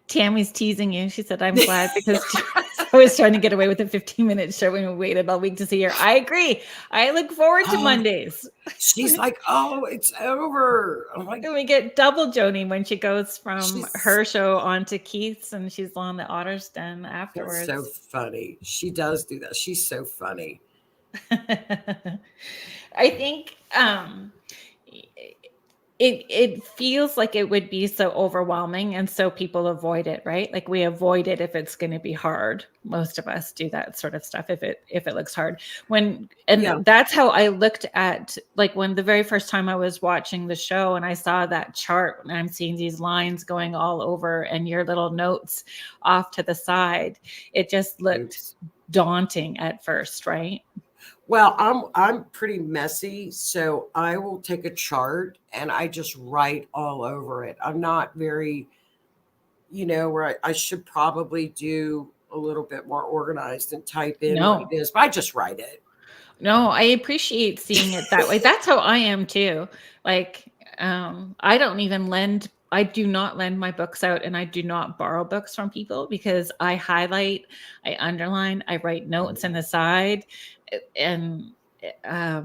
Tammy's teasing you. She said, I'm glad, because I was trying to get away with a 15-minute show and we waited all week to see her. I agree. I look forward to Mondays. She's like, oh, it's over. I'm like, and we get double Joni when she goes from her show on to Keith's, and she's on the Otter's Den afterwards. That's so funny. She does do that. She's so funny. I think it feels like it would be so overwhelming, and so people avoid it, right? Like we avoid it if it's going to be hard. Most of us do that sort of stuff if it looks hard. That's how I looked at, like, when the very first time I was watching the show and I saw that chart and I'm seeing these lines going all over and your little notes off to the side. It just looked daunting at first, right? Well, I'm pretty messy, so I will take a chart and I just write all over it. I'm not very, where I should probably do a little bit more organized and type in what it is, but I just write it. No, I appreciate seeing it that way. That's how I am too. Like, I do not lend my books out, and I do not borrow books from people, because I highlight, I underline, I write notes on the side. And I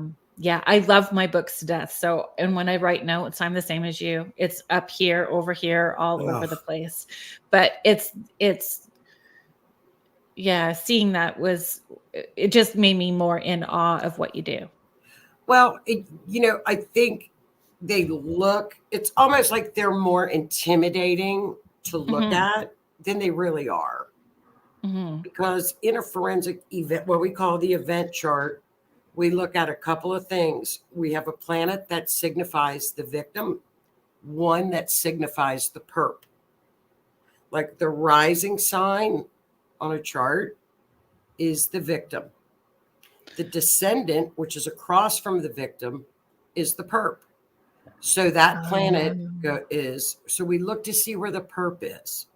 love my books to death. So, and when I write notes, I'm the same as you. It's up here, over here, all over the place. But seeing that it just made me more in awe of what you do. Well, I think it's almost like they're more intimidating to look at than they really are. Because in a forensic event, what we call the event chart, we look at a couple of things. We have a planet that signifies the victim, one that signifies the perp. Like the rising sign on a chart is the victim. The descendant, which is across from the victim, is the perp. So that planet so we look to see where the perp is.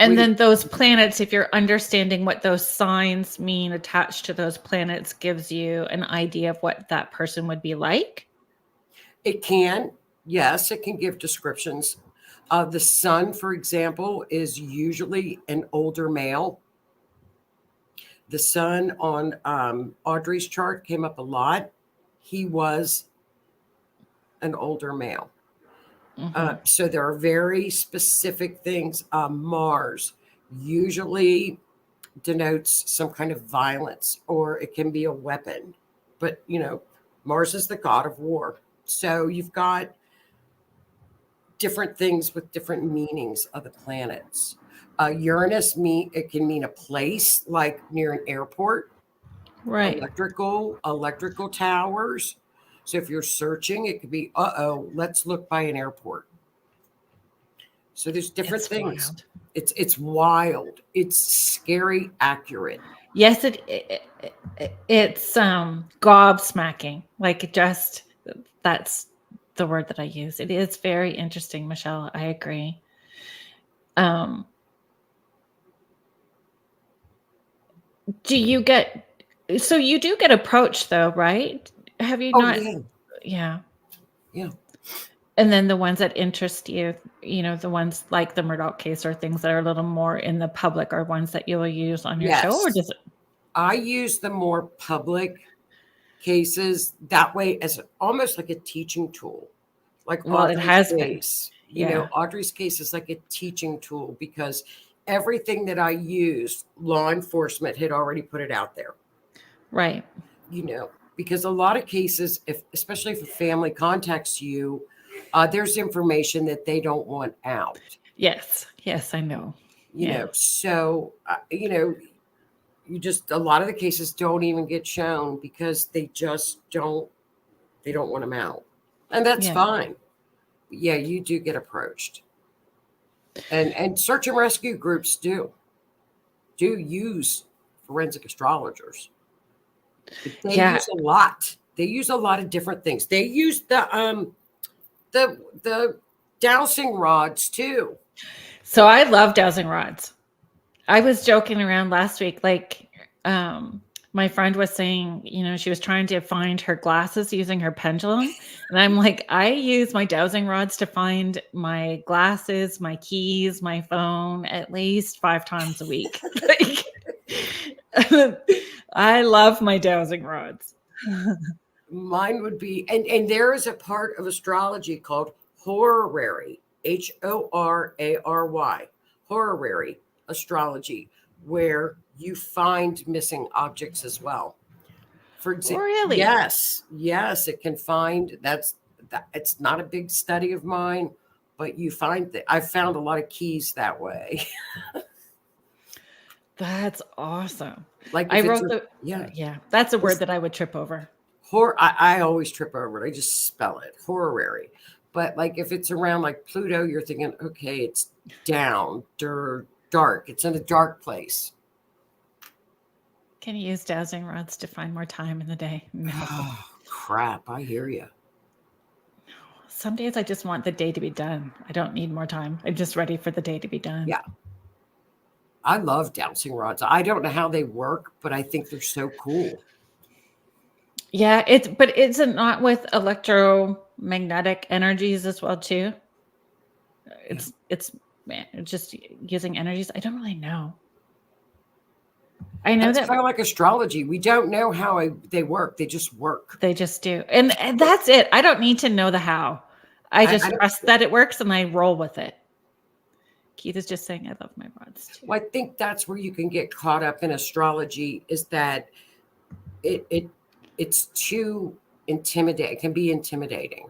And then those planets, if you're understanding what those signs mean attached to those planets, gives you an idea of what that person would be like. It can, yes, it can give descriptions. The sun, for example, is usually an older male. The sun on Audrey's chart came up a lot. He was an older male. So there are very specific things. Mars usually denotes some kind of violence, or it can be a weapon. But, Mars is the god of war. So you've got different things with different meanings of the planets. Uranus, it can mean a place like near an airport. Right. Electrical towers. So if you're searching, it could be, let's look by an airport. So there's different things. Wild. It's wild. It's scary accurate. Yes, it's gobsmacking. Like, just, that's the word that I use. It is very interesting, Michelle. I agree. So you do get approached though, right? Have you not? Yeah. And then the ones that interest you, the ones like the Murdoch case or things that are a little more in the public are ones that you will use on your show, or does it? I use the more public cases that way as almost like a teaching tool. Like, well, Audrey's it has case. been. Audrey's case is like a teaching tool because everything that I used, law enforcement had already put it out there. Right. Because a lot of cases, especially if a family contacts you, there's information that they don't want out. Yes, I know. So, a lot of the cases don't even get shown because they just don't want them out. And that's fine. Yeah, you do get approached. And search and rescue groups do use forensic astrologers. They use a lot. They use a lot of different things. They use the dowsing rods too. So I love dowsing rods. I was joking around last week, like my friend was saying, she was trying to find her glasses using her pendulum. And I'm like, I use my dowsing rods to find my glasses, my keys, my phone at least 5 times a week. I love my dowsing rods. Mine would be, and there is a part of astrology called horary, Horary, horary astrology, where you find missing objects as well. For example, really? Yes, it can find that. It's not a big study of mine, but you find that I've found a lot of keys that way. That's awesome. Like I wrote that's a word that I would trip over. I always trip over it. I just spell it horary. But like if it's around like Pluto, you're thinking, okay, it's down, dark. It's in a dark place. Can you use dowsing rods to find more time in the day? No. Oh, crap. I hear you. Some days I just want the day to be done. I don't need more time. I'm just ready for the day to be done. Yeah. I love dowsing rods. I don't know how they work, but I think they're so cool. Yeah, but it's not with electromagnetic energies as well too. It's just using energies. I don't really know. I know that's kind of like astrology. We don't know how they work. They just work. They just do. And that's it. I don't need to know the how. I just trust that it works and I roll with it. Keith is just saying, I love my rods too. Well, I think that's where you can get caught up in astrology is that it's too intimidating. It can be intimidating.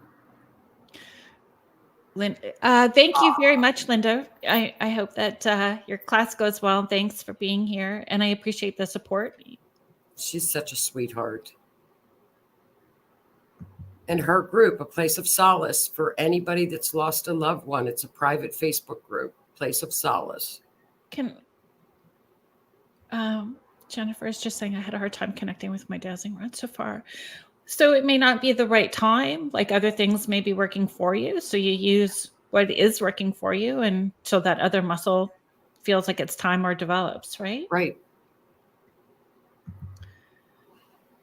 Thank you very much, Linda. I hope that your class goes well. Thanks for being here. And I appreciate the support. She's such a sweetheart. And her group, A Place of Solace, for anybody that's lost a loved one, it's a private Facebook group, Place of Solace. Jennifer is just saying I had a hard time connecting with my dowsing rod so far. So it may not be the right time, like other things may be working for you. So you use what is working for you until that other muscle feels like it's time or develops, right? Right.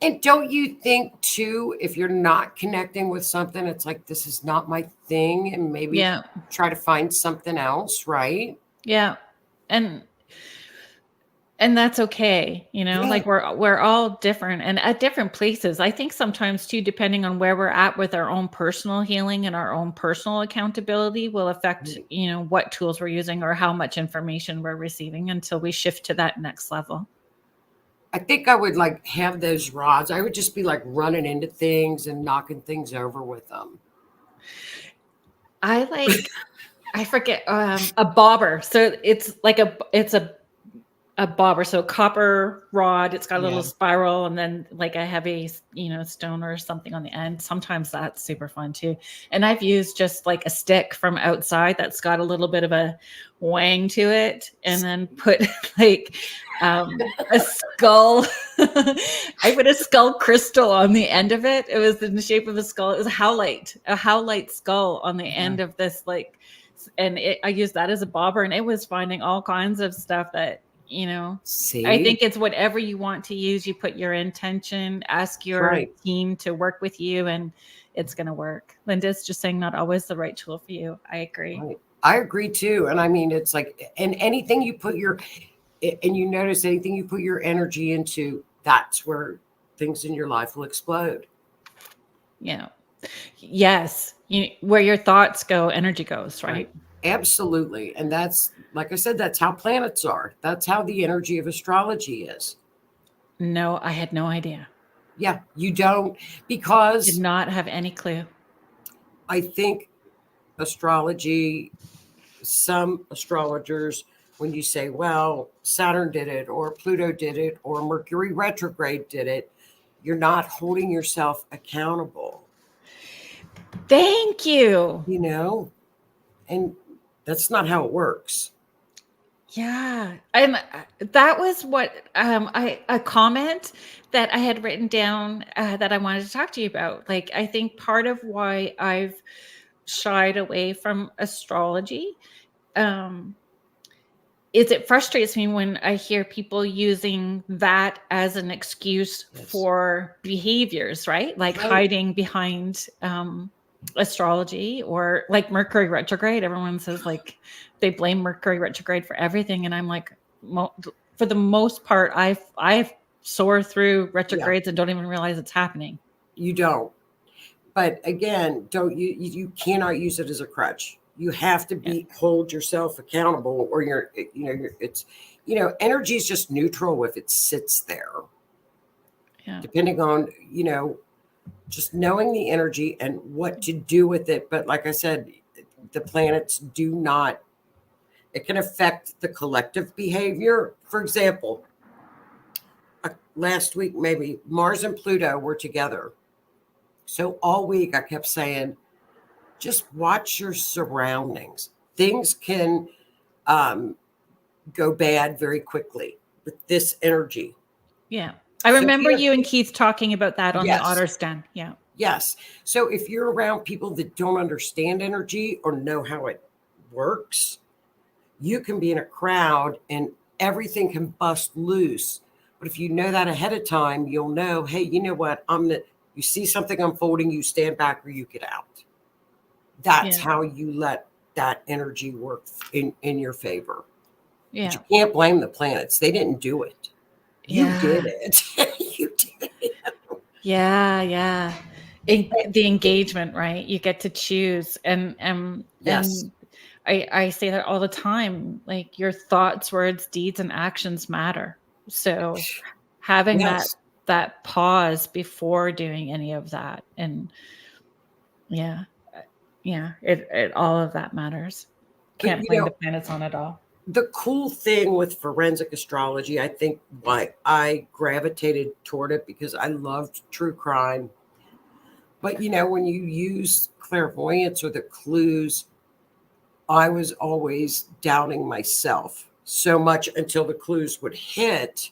And don't you think too, if you're not connecting with something, it's like, this is not my thing, and maybe Yeah. try to find something else, right? Yeah. And that's okay, Yeah. like we're all different and at different places. I think sometimes too, depending on where we're at with our own personal healing and our own personal accountability will affect, what tools we're using or how much information we're receiving until we shift to that next level. I think I would like have those rods. I would just be like running into things and knocking things over with them. I forget a bobber. So it's like a bobber, so copper rod. It's got a little Yeah. spiral and then like a heavy, stone or something on the end. Sometimes that's super fun too. And I've used just like a stick from outside that's got a little bit of a wang to it, and then put like a skull. I put a skull crystal on the end of it. It was in the shape of a skull. It was a howlite skull on the end of this and I used that as a bobber, and it was finding all kinds of stuff that. See? I think it's whatever you want to use. You put your intention, ask your team to work with you, and it's going to work. Linda's just saying not always the right tool for you. I agree. Right. I agree too. And I mean, it's like, and anything you put and you notice anything you put your energy into, that's where things in your life will explode. Yeah. Yes. Where your thoughts go, energy goes, right? Absolutely. And that's, like I said, that's how planets are. That's how the energy of astrology is. No, I had no idea. Yeah, you don't, because did not have any clue. I think astrology, some astrologers, when you say, well, Saturn did it, or Pluto did it, or Mercury retrograde did it, you're not holding yourself accountable. Thank you. And that's not how it works. Yeah. And that was what a comment that I had written down that I wanted to talk to you about. Like, I think part of why I've shied away from astrology is it frustrates me when I hear people using that as an excuse for behaviors, right? Like hiding behind astrology, or like Mercury retrograde. Everyone says like they blame Mercury retrograde for everything. And I'm like, for the most part, I've soar through retrogrades and don't even realize it's happening. You don't. But again, you cannot use it as a crutch. You have to hold yourself accountable, or energy is just neutral if it sits there. Yeah. Depending on, just knowing the energy and what to do with it. But like I said, the planets do not, it can affect the collective behavior. For example, last week, maybe Mars and Pluto were together. So all week I kept saying, just watch your surroundings. Things can go bad very quickly with this energy. Yeah. I remember you and Keith talking about that on the Otter Stand. Yeah. Yes. So if you're around people that don't understand energy or know how it works, you can be in a crowd and everything can bust loose. But if you know that ahead of time, you'll know, hey, you know what? You see something unfolding, you stand back or you get out. That's how you let that energy work in your favor. Yeah. But you can't blame the planets. They didn't do it. You did it. You did it. Yeah, yeah. The engagement, right? You get to choose. And I say that all the time. Like, your thoughts, words, deeds, and actions matter. So having that pause before doing any of that, and it all of that matters. Can't blame the planets on it all. The cool thing with forensic astrology, I think why I gravitated toward it, because I loved true crime. But when you use clairvoyance or the clues, I was always doubting myself so much until the clues would hit.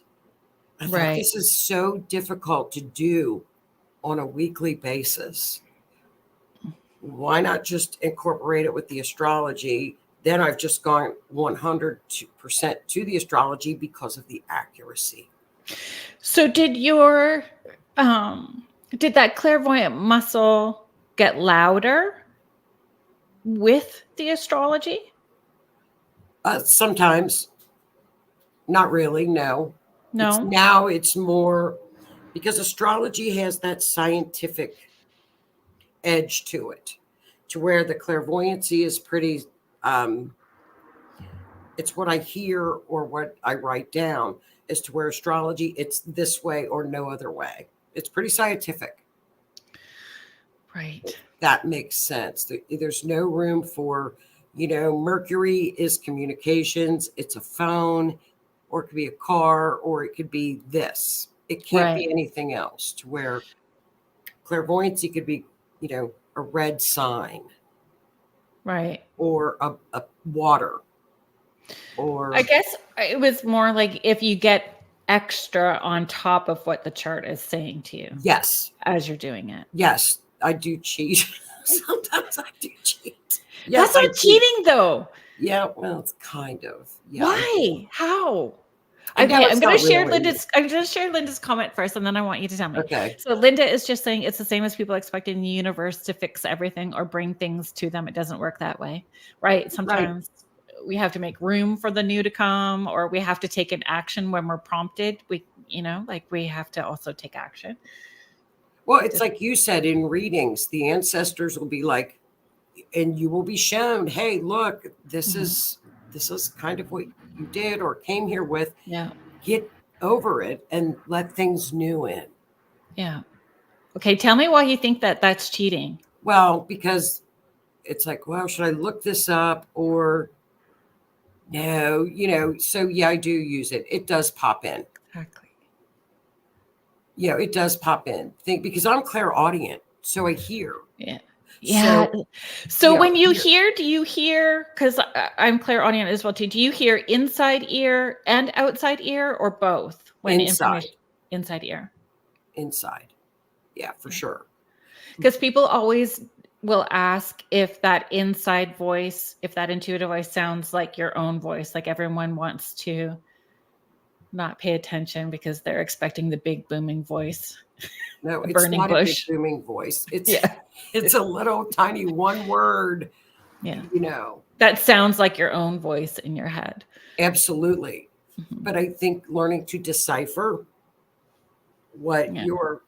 I thought, this is so difficult to do on a weekly basis. Why not just incorporate it with the astrology then I've just gone 100% to the astrology because of the accuracy. So did that clairvoyant muscle get louder with the astrology? Sometimes, not really, no. No. It's more because astrology has that scientific edge to it, to where the clairvoyancy is pretty, it's what I hear or what I write down, as to where astrology, it's this way or no other way. It's pretty scientific. Right. That makes sense. There's no room for, Mercury is communications. It's a phone, or it could be a car, or it could be this. It can't be anything else, to where clairvoyancy could be, a red sign. Right. Or a water. Or I guess it was more like if you get extra on top of what the chart is saying to you. Yes. As you're doing it. Yes, I do cheat. Sometimes I do cheat. Yes, that's not cheating, though. Yeah, well, it's kind of. Yeah. Why? How? Okay, I'm going to share Linda's comment first, and then I want you to tell me. Okay. So Linda is just saying it's the same as people expecting the universe to fix everything or bring things to them. It doesn't work that way, right? Sometimes we have to make room for the new to come, or we have to take an action when we're prompted. We have to also take action. Well, it's like you said in readings, the ancestors will be like, and you will be shown, hey, look, this is kind of what you did or came here with. Yeah. Get over it and let things new in. Yeah. Okay. Tell me why you think that that's cheating. Well, because it's like, well, should I look this up or no, so yeah, I do use it. It does pop in. Exactly. Yeah, it does pop in. Because I'm clairaudient, so I hear. Yeah. Yeah. So when you hear, do you hear, because I'm clairaudient as well too, do you hear inside ear and outside ear or both? Inside ear. Inside. Yeah, for sure. Because people always will ask if that inside voice, if that intuitive voice sounds like your own voice, like everyone wants to not pay attention because they're expecting the big booming voice. No, it's not a big booming voice. It's a little tiny one word. Yeah. That sounds like your own voice in your head. Absolutely. Mm-hmm. But I think learning to decipher what your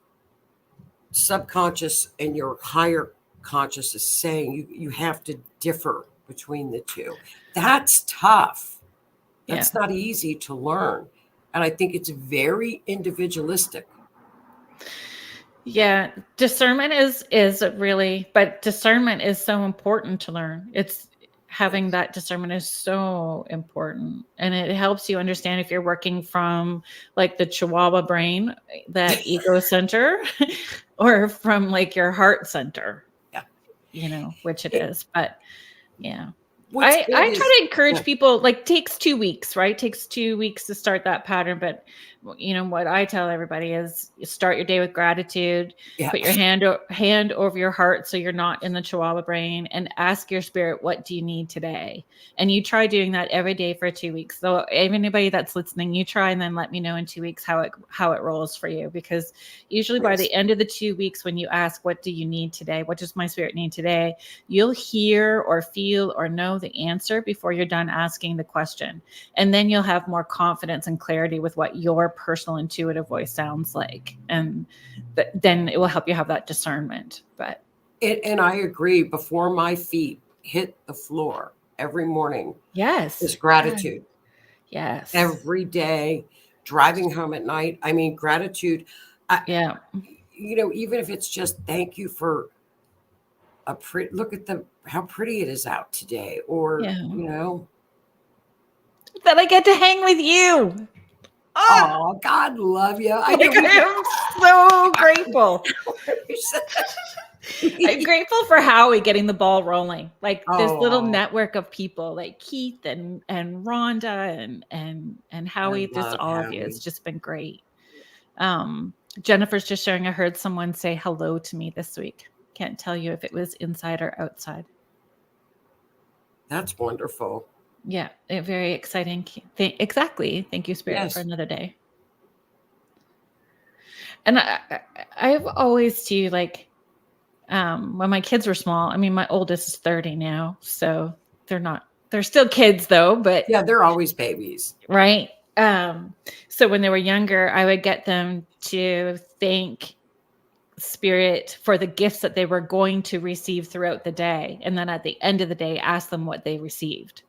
subconscious and your higher conscious is saying, you have to differ between the two. That's tough. That's not easy to learn. And I think it's very individualistic. Yeah, discernment is really, but discernment is so important to learn. It's having that discernment is so important, and it helps you understand if you're working from like the Chihuahua brain, that ego center, or from like your heart center. Yeah, which it is, but yeah. I try to encourage people, like, takes 2 weeks, right? Takes 2 weeks to start that pattern. But what I tell everybody is start your day with gratitude, put your hand over your heart so you're not in the Chihuahua brain, and ask your spirit, what do you need today? And you try doing that every day for 2 weeks. So anybody that's listening, you try and then let me know in 2 weeks how it rolls for you. Because usually by the end of the 2 weeks, when you ask, what do you need today? What does my spirit need today? You'll hear or feel or know the answer before you're done asking the question. And then you'll have more confidence and clarity with what your personal intuitive voice sounds like. And then it will help you have that discernment. And I agree, before my feet hit the floor every morning. Yes. Is gratitude. Yes. Every day, driving home at night. I mean, gratitude. Even if it's just thank you for look at how pretty it is out today, or that I get to hang with you. Oh, God love you. I am so grateful. I'm grateful for Howie getting the ball rolling. Like this little network of people like Keith and Rhonda and Howie, just all Howie. Of you. It's just been great. Jennifer's just sharing, I heard someone say hello to me this week. Can't tell you if it was inside or outside. That's wonderful. Yeah, very exciting. Exactly. Thank you, Spirit, Yes. for another day. And I've always too, like, when my kids were small, I mean, my oldest is 30 now, so they're still kids though, but Yeah, they're always babies. right. So when they were younger, I would get them to thank Spirit for the gifts that they were going to receive throughout the day. And then at the end of the day, ask them what they received.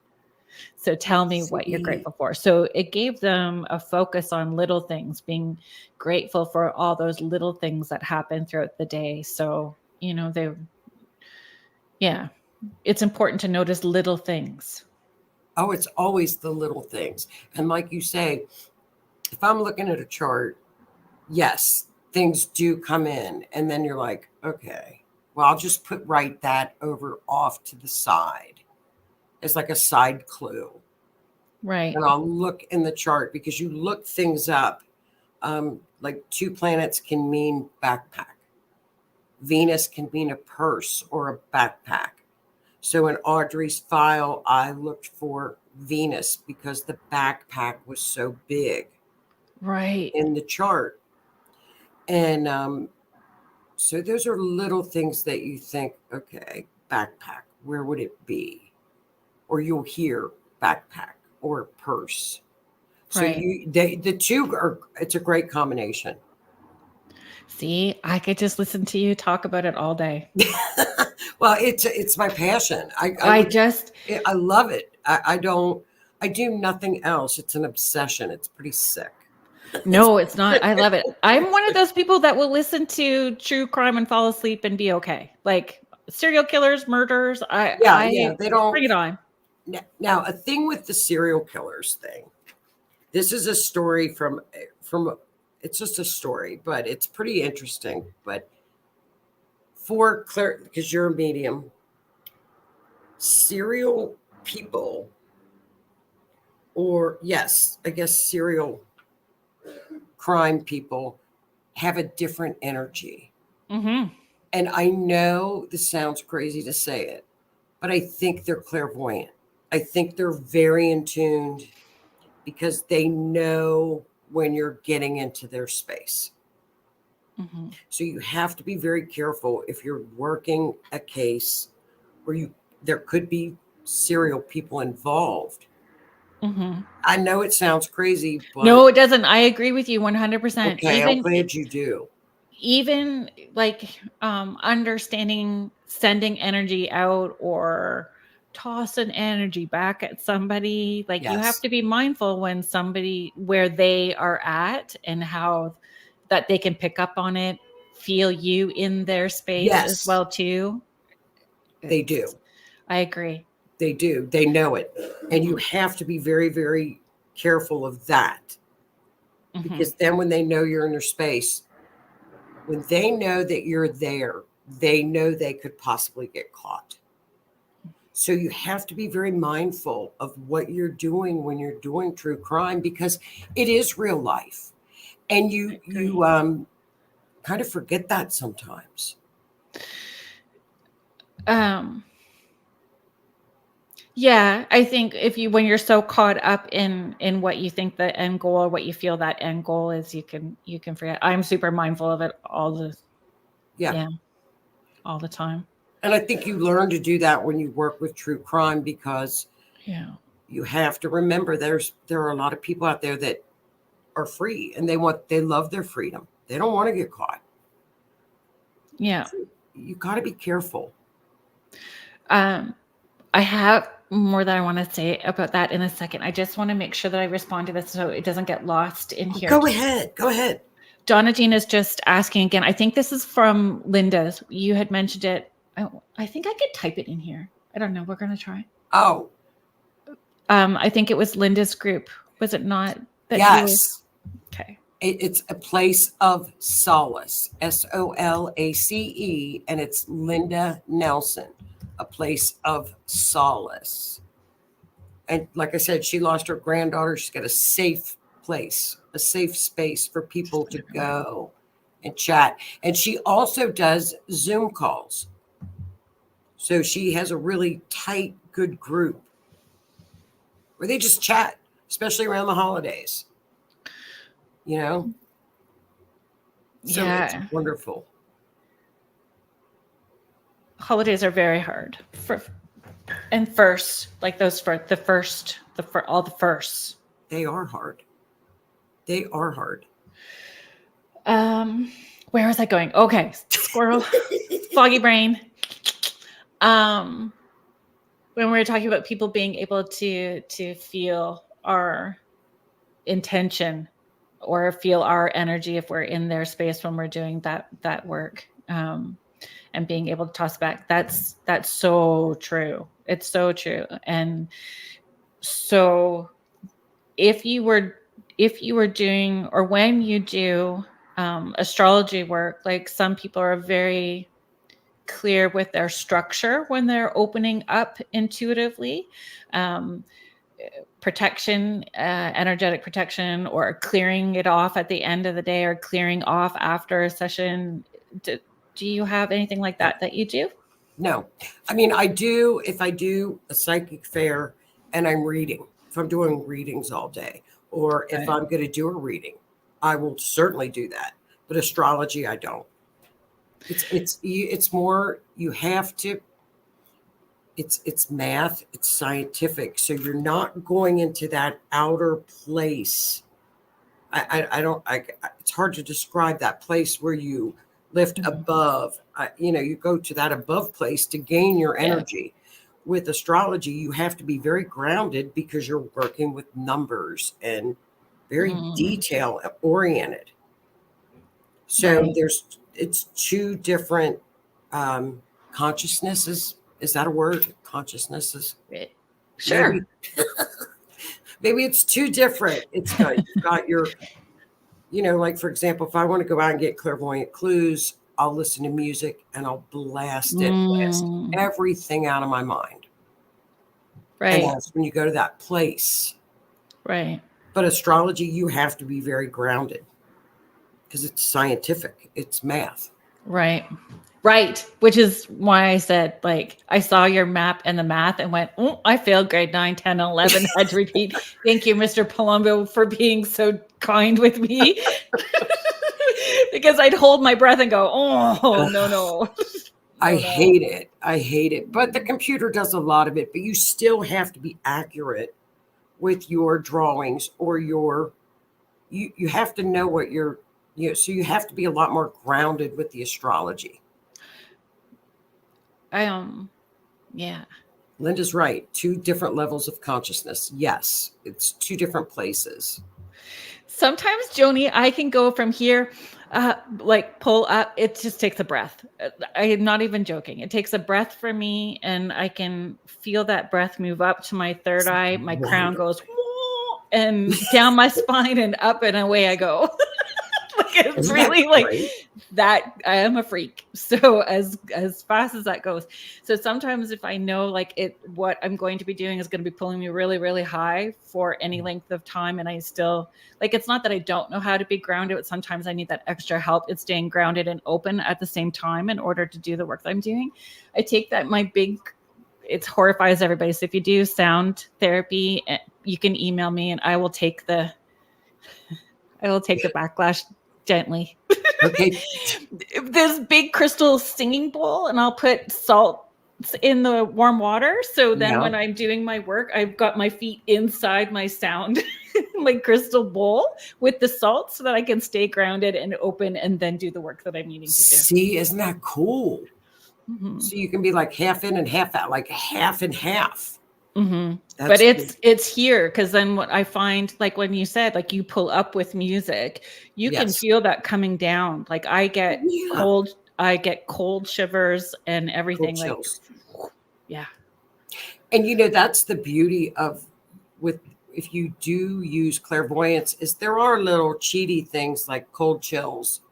So tell me what you're grateful for. So it gave them a focus on little things, being grateful for all those little things that happen throughout the day. So, it's important to notice little things. Oh, it's always the little things. And like you say, if I'm looking at a chart, yes, things do come in. And then you're like, okay, well, I'll just write that over off to the side. It's like a side clue. Right. And I'll look in the chart because you look things up. Like 2 planets can mean backpack. Venus can mean a purse or a backpack. So in Audrey's file, I looked for Venus because the backpack was so big. Right. In the chart. And so those are little things that you think, okay, backpack, where would it be? Or you'll hear backpack or purse. So Right. the two are, it's a great combination. See, I could just listen to you talk about it all day. Well, it's my passion. I love it. I do nothing else. It's an obsession. It's pretty sick. No, it's not. I love it. I'm one of those people that will listen to true crime and fall asleep and be okay. Like serial killers, murders. They don't bring it on. Now, a thing with the serial killers thing. This is a story from it's just a story, but it's pretty interesting. But for Claire, because you're a medium, serial people, or yes, I guess serial crime people have a different energy. Mm-hmm. And I know this sounds crazy to say it, but I think they're clairvoyant. I think they're very in tune because they know when you're getting into their space. Mm-hmm. So you have to be very careful if you're working a case where there could be serial people involved. Mm-hmm. I know it sounds crazy, but no, it doesn't. I agree with you 100%. okay, I'm glad you do. Even like understanding sending energy out or toss an energy back at somebody, like you have to be mindful when where they are at and how that they can pick up on it, feel you in their space as well too. They do. I agree. They do. They know it. And you have to be very, very careful of that. Mm-hmm. Because then when they know you're in their space, when they know that you're there, they know they could possibly get caught. So you have to be very mindful of what you're doing when you're doing true crime, because it is real life. And you kind of forget that sometimes. Yeah, I think when you're so caught up in what you think the end goal or what you feel that end goal is, you can forget. I'm super mindful of it all the time. And I think you learn to do that when you work with true crime, because you have to remember there are a lot of people out there that are free and they love their freedom. They don't want to get caught. Yeah. So you got to be careful. I have more that I want to say about that in a second. I just want to make sure that I respond to this so it doesn't get lost in here. Go ahead. Donna Jean is just asking again. I think this is from Linda's. You had mentioned it. I think I could type it in here. I don't know. We're going to try. Oh. I think it was Linda's group. Was it not? Yes. Okay. It's a place of solace, SOLACE, and it's Linda Nelson, a place of solace. And like I said, she lost her granddaughter. She's got a safe place, a safe space for people to go and chat. And she also does Zoom calls. So she has a really tight good group where they just chat, especially around the holidays. You know? So it's wonderful. Holidays are very hard all the firsts. They are hard. They are hard. Where was I going? Okay, squirrel, foggy brain. When we were talking about people being able to feel our intention or feel our energy if we're in their space when we're doing that work, and being able to toss back, that's so true. It's so true. And so if you were doing, or when you do astrology work, like some people are very clear with their structure when they're opening up intuitively, protection, energetic protection, or clearing it off at the end of the day, or clearing off after a session. Do you have anything like that you do? No. I mean, I do, if I do a psychic fair and I'm reading, if I'm doing readings all day, or if I'm going to do a reading, I will certainly do that. But astrology, I don't. It's more, you have to, it's math, it's scientific. So you're not going into that outer place. It's hard to describe that place where you lift above. You go to that above place to gain your energy. With astrology, you have to be very grounded because you're working with numbers and very detail oriented. So it's two different consciousnesses. Is that a word? Consciousnesses? Sure. Maybe it's too different. It's got, you've got your, like, for example, if I want to go out and get clairvoyant clues, I'll listen to music and I'll blast everything out of my mind. Right. And that's when you go to that place. Right. But astrology, you have to be very grounded because it's scientific. It's math. Right. Right. Which is why I said, like, I saw your map and the math and went, oh, I failed grade 9, 10, 11. Had to repeat. Thank you, Mr. Palumbo, for being so kind with me. Because I'd hold my breath and go, oh, no. I hate it. I hate it. But the computer does a lot of it. But you still have to be accurate with your drawings, or you have to know what you're, so you have to be a lot more grounded with the astrology. Yeah. Linda's right. 2 different levels of consciousness. Yes, it's 2 different places. Sometimes, Joni, I can go from here, like pull up. It just takes a breath. I am not even joking. It takes a breath for me, and I can feel that breath move up to my third eye. My crown goes and down my spine and up and away I go. It's really like that. I am a freak. So as fast as that goes. So sometimes if I know like what I'm going to be doing is going to be pulling me really, really high for any length of time, and I still like, it's not that I don't know how to be grounded, but sometimes I need that extra help in staying grounded and open at the same time in order to do the work that I'm doing. I take that it horrifies everybody. So if you do sound therapy, you can email me and I will take the backlash gently. Okay. This big crystal singing bowl, and I'll put salt in the warm water. So then when I'm doing my work, I've got my feet inside my sound, my crystal bowl with the salt, so that I can stay grounded and open and then do the work that I'm needing to do. See, isn't that cool? So you can be like half in and half out, like half and half. But it's here, because then what I find, like when you said, like you pull up with music, you can feel that coming down. Like I get cold shivers and everything. Like, yeah. And that's the beauty of if you do use clairvoyance, is there are little cheaty things like cold chills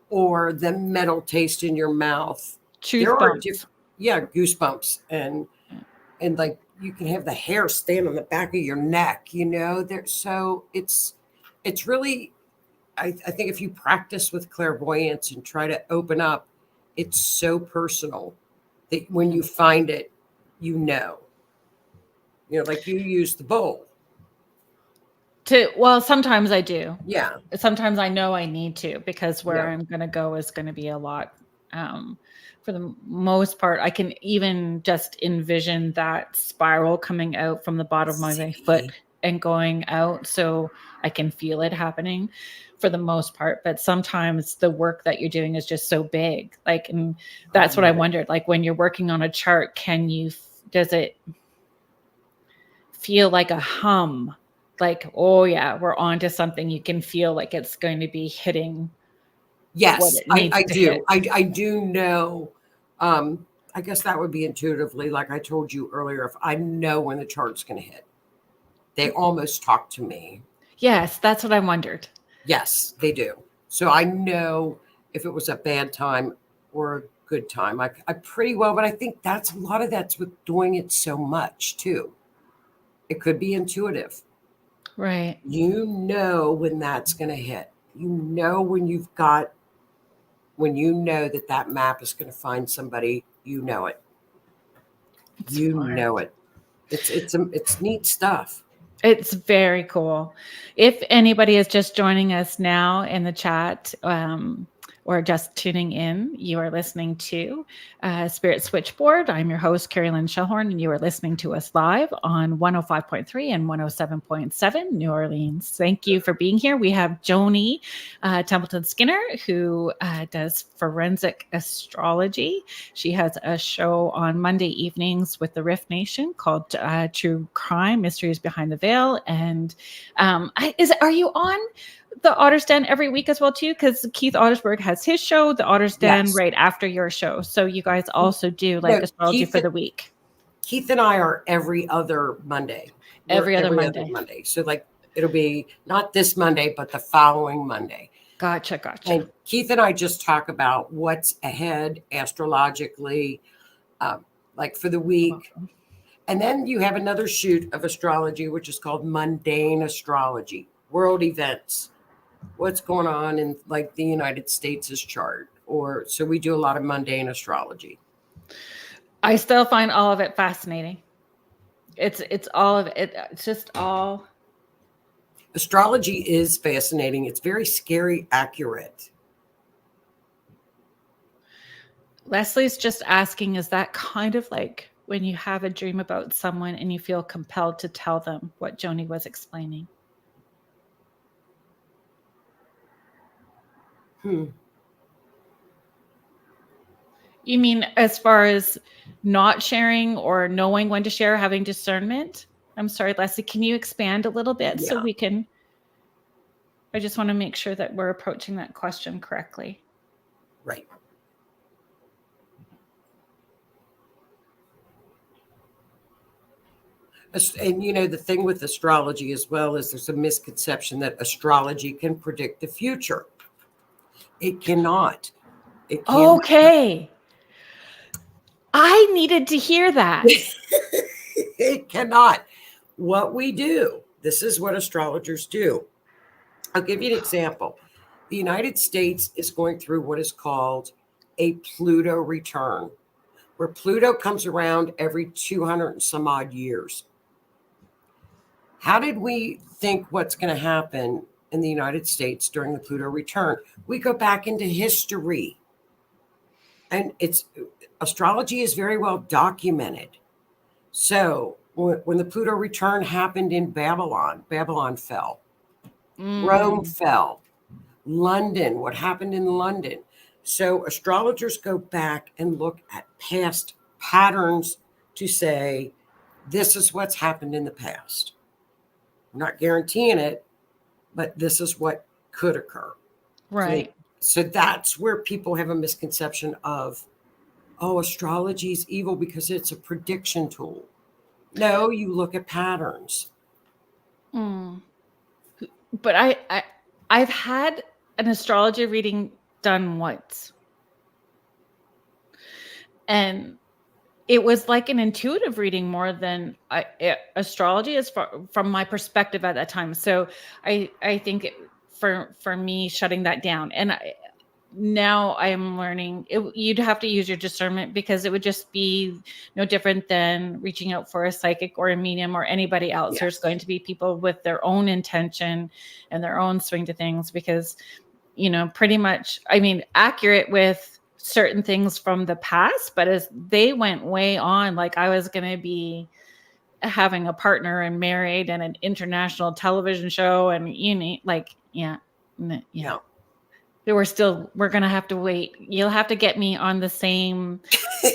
or the metal taste in your mouth. Goosebumps and like you can have the hair stand on the back of your neck, so it's really, I think if you practice with clairvoyance and try to open up, it's so personal that when you find it, Like you use the bowl. Well, sometimes I do. Yeah. Sometimes I know I need to, because where Yeah. I'm going to go is going to be a lot. For the most part, I can even just envision that spiral coming out from the bottom of my foot and going out, so I can feel it happening for the most part. But sometimes the work that you're doing is just so big, like, and that's what I wondered. Like, when you're working on a chart, does it feel like a hum? Like, oh yeah, we're on to something. You can feel like it's going to be hitting. Yes, I do. Hit. I do know. I guess that would be intuitively, like I told you earlier, if I know when the chart's going to hit. They almost talk to me. Yes, that's what I wondered. Yes, they do. So I know if it was a bad time or a good time. I pretty well, but I think that's a lot of that's with doing it so much too. It could be intuitive. Right. You know when that's going to hit. You know when you know that map is going to find somebody, you know it. Know it. It's neat stuff. It's very cool. If anybody is just joining us now in the chat, or just tuning in, you are listening to Spirit Switchboard. I'm your host, Kerrilynn Shellhorn, and you are listening to us live on 105.3 and 107.7 New Orleans. Thank you for being here. We have Joni Templeton Skinner, who does forensic astrology. She has a show on Monday evenings with the Riff Nation called True Crime, Mysteries Behind the Veil. And are you on the Otter's Den every week as well too? Because Keith Ottersberg has his show, the Otter's Den, right after your show. So you guys also do astrology for the week. Keith and I are every other Monday. Every other Monday. So it'll be not this Monday, but the following Monday. Gotcha. And Keith and I just talk about what's ahead astrologically, like for the week. And then you have another shoot of astrology, which is called mundane astrology, world events. What's going on in like the United States' chart, so we do a lot of mundane astrology. I still find all of it fascinating. It's all of it. It's just all. Astrology is fascinating. It's very scary accurate. Leslie's just asking, is that kind of like when you have a dream about someone and you feel compelled to tell them what Joni was explaining? You mean as far as not sharing or knowing when to share, having discernment? I'm sorry, Leslie, can you expand a little bit so we can? I just want to make sure that we're approaching that question correctly. Right. And the thing with astrology as well is there's a misconception that astrology can predict the future. It cannot. Okay. I needed to hear that. It cannot. What we do, this is what astrologers do. I'll give you an example. The United States is going through what is called a Pluto return, where Pluto comes around every 200 and some odd years. How did we think what's going to happen in the United States during the Pluto return? We go back into history. And astrology is very well documented. So when the Pluto return happened in Babylon fell. Rome fell. London, what happened in London? So astrologers go back and look at past patterns to say, this is what's happened in the past. I'm not guaranteeing it, but this is what could occur. Right. So that's where people have a misconception of, astrology is evil because it's a prediction tool. No, you look at patterns. But I've had an astrology reading done once. And it was like an intuitive reading more than astrology is from my perspective at that time. So I think for me shutting that down, and now I'm learning you'd have to use your discernment, because it would just be no different than reaching out for a psychic or a medium or anybody else. Yes. There's going to be people with their own intention and their own swing to things, because, pretty much, I mean, accurate with certain things from the past, but as they went way on, like I was going to be having a partner and married and an international television show, and yeah. We're going to have to wait. You'll have to get me on the same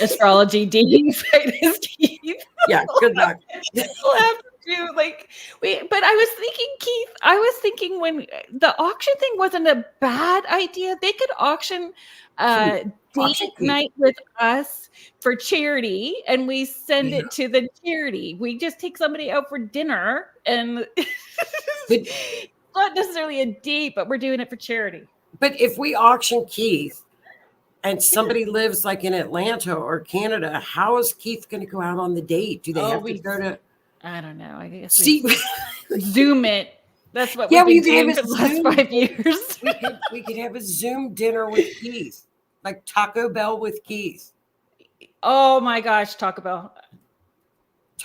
astrology dating site as Keith. Yeah, good luck. We'll have to do but I was thinking when the auction thing wasn't a bad idea. They could auction date night with us for charity, and we send it to the charity. We just take somebody out for dinner, and not necessarily a date, but we're doing it for charity. But if we auction Keith and somebody lives like in Atlanta or Canada, how is Keith going to go out on the date? Do they have to go to? I don't know. I guess Zoom it. That's what we've been doing for the last 5 years. we could have a Zoom dinner with Keith, like Taco Bell with Keith. Oh my gosh, Taco Bell.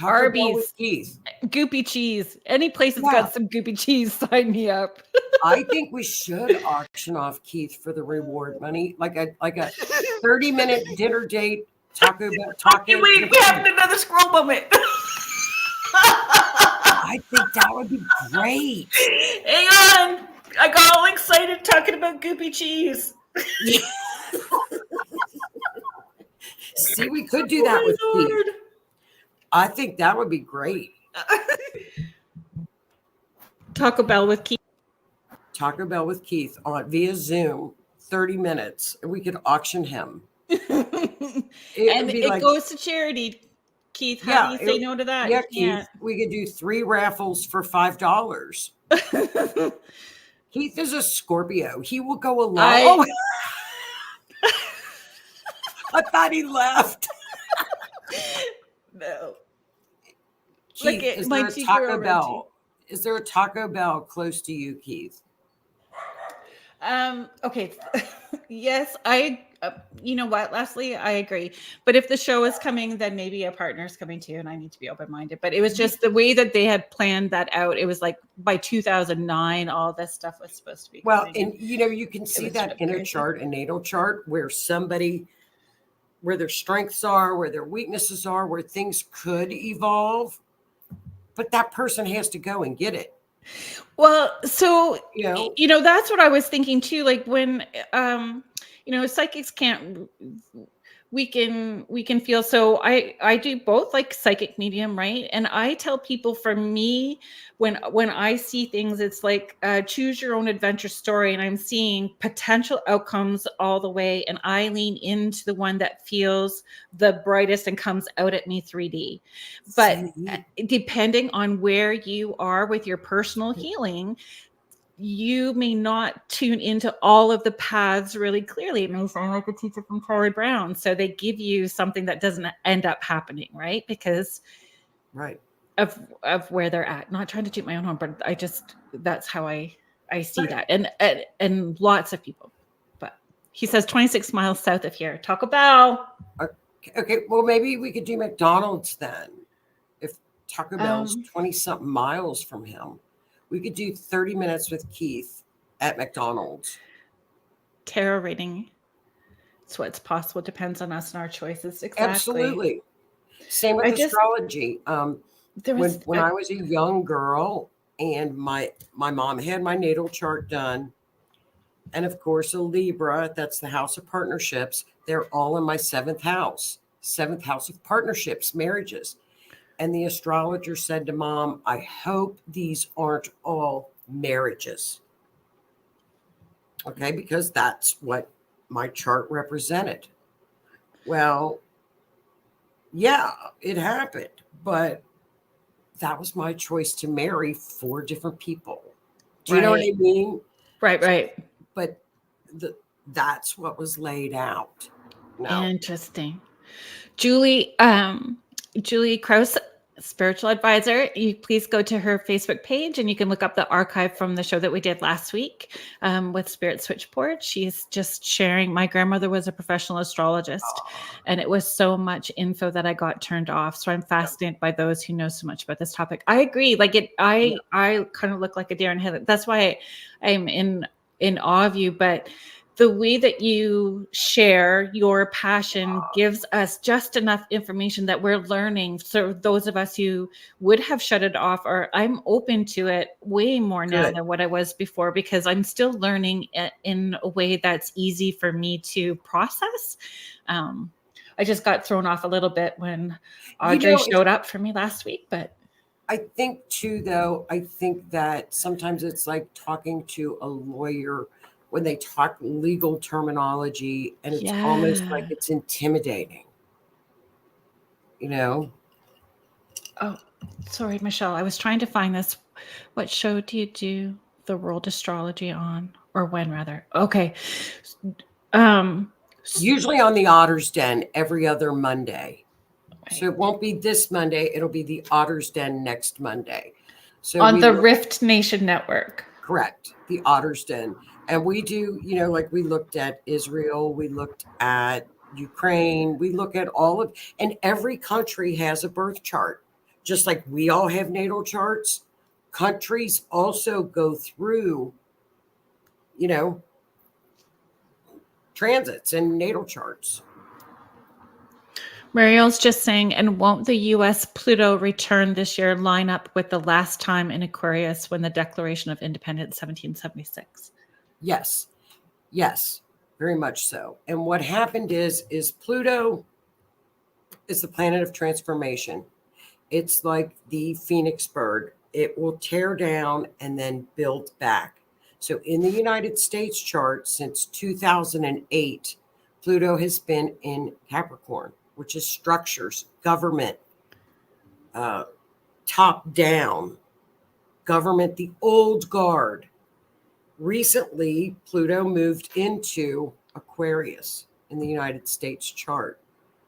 Arby's, Bell with Keith. Goopy cheese. Any place that's got some goopy cheese, sign me up. I think we should auction off Keith for the reward money, like a 30-minute dinner date. Taco Bell. Wait, we have another scroll moment. I think that would be great. Hang on. I got all excited talking about goopy cheese. See, we could do that with Keith. I think that would be great. Taco Bell with Keith. Taco Bell with Keith via Zoom, 30 minutes. And we could auction him. It goes to charity. Keith, how do you say no to that? Yeah, Keith, we could do 3 raffles for $5. Keith is a Scorpio. He will go along. I thought he left. No. Keith, is there a Taco Bell? Is there a Taco Bell close to you, Keith? Okay. Yes, you know what, Leslie, I agree. But if the show is coming, then maybe a partner's coming too, and I need to be open-minded. But it was just the way that they had planned that out. It was like by 2009, all this stuff was supposed to be. Well, and you can see that in a chart, a natal chart, where their strengths are, where their weaknesses are, where things could evolve. But that person has to go and get it. Well, so, that's what I was thinking too. Like when, psychics can't, we can feel. So I do both, like psychic medium, right? And I tell people, for me, when I see things, it's like choose your own adventure story, and I'm seeing potential outcomes all the way, and I lean into the one that feels the brightest and comes out at me 3D. But depending on where you are with your personal healing, you may not tune into all of the paths really clearly. It may sound like a teacher from Charlie Brown. So they give you something that doesn't end up happening, right? Because of where they're at. Not trying to toot my own horn, but that's how I see that. And lots of people. But he says 26 miles south of here. Taco Bell. Okay, well, maybe we could do McDonald's then. If Taco Bell's 20-something miles from him. We could do 30 minutes with Keith at McDonald's. Tarot reading. It's what's possible. Depends on us and our choices. Exactly. Absolutely. Same with astrology. When I was a young girl and my mom had my natal chart done, and of course a Libra, that's the house of partnerships. They're all in my 7th house of partnerships, marriages. And the astrologer said to Mom, I hope these aren't all marriages. Okay, because that's what my chart represented. Well, yeah, it happened, but that was my choice to marry 4 different people. Do you know what I mean? Right. But that's what was laid out. No. Interesting. Julie Krause spiritual advisor. You please go to her Facebook page and you can look up the archive from the show that we did last week with Spirit Switchboard. She's just sharing. My grandmother was a professional astrologist, and it was so much info that I got turned off. So I'm fascinated by those who know so much about this topic. I agree. Like I kind of look like a deer in headlights. That's why I'm in awe of you. But the way that you share your passion gives us just enough information that we're learning. So those of us who would have shut it off, or I'm open to it way more now than what I was before, because I'm still learning in a way that's easy for me to process. I just got thrown off a little bit when Audrey showed up for me last week, but I think too, though, I think that sometimes it's like talking to a lawyer when they talk legal terminology, and it's almost like it's intimidating, you know? Oh, sorry, Michelle. I was trying to find this. What show do you do the World Astrology on, or when rather? Okay. Usually on the Otter's Den every other Monday. Right. So it won't be this Monday. It'll be the Otter's Den next Monday. So on the Rift Nation Network. Correct. The Otter's Den. And we do, you know, like we looked at Israel, we looked at Ukraine, we look at all of, and every country has a birth chart. Just like we all have natal charts, countries also go through, you know, transits and natal charts. Mariel's just saying, and won't the U.S. Pluto return this year line up with the last time in Aquarius when the Declaration of Independence, 1776? Yes. Yes, very much so. And what happened is Pluto is the planet of transformation. It's like the phoenix bird. It will tear down and then build back. So in the United States chart since 2008, Pluto has been in Capricorn, which is structures, government, top down, government, the old guard. Recently, Pluto moved into Aquarius in the United States chart.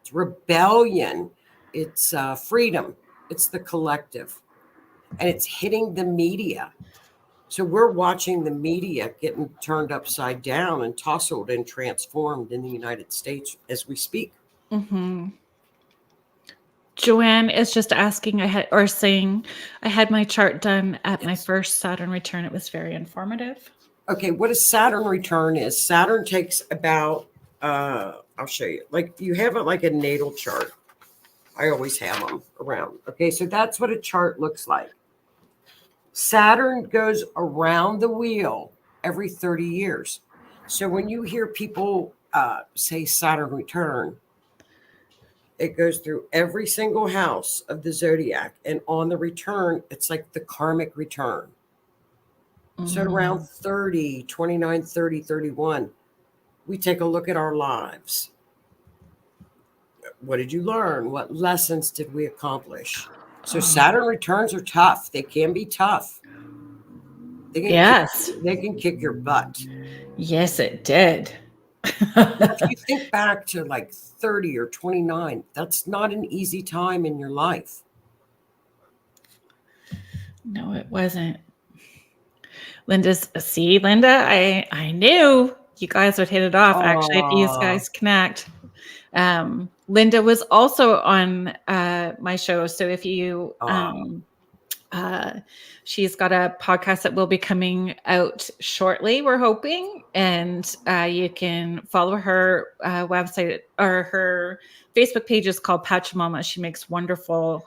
It's rebellion. It's freedom. It's the collective. And it's hitting the media. So we're watching the media getting turned upside down and tousled and transformed in the United States as we speak. Mm-hmm. Joanne is just asking, I had my chart done at my first Saturn return. It was very informative. Okay, what a Saturn return is. Saturn takes about, I'll show you. Like you have it like a natal chart. I always have them around. Okay, so that's what a chart looks like. Saturn goes around the wheel every 30 years. So when you hear people say Saturn return, it goes through every single house of the zodiac. And on the return, it's like the karmic return. So at around 30, 29, 30, 31, we take a look at our lives. What did you learn? What lessons did we accomplish? So Saturn returns are tough. They can be tough. They can kick your butt. Yes, it did. If you think back to like 30 or 29, that's not an easy time in your life. No, it wasn't. Linda, I knew you guys would hit it off, actually, if you guys connect. Linda was also on my show. So if you, she's got a podcast that will be coming out shortly, we're hoping. And you can follow her website, or her Facebook page is called Pachamama. She makes wonderful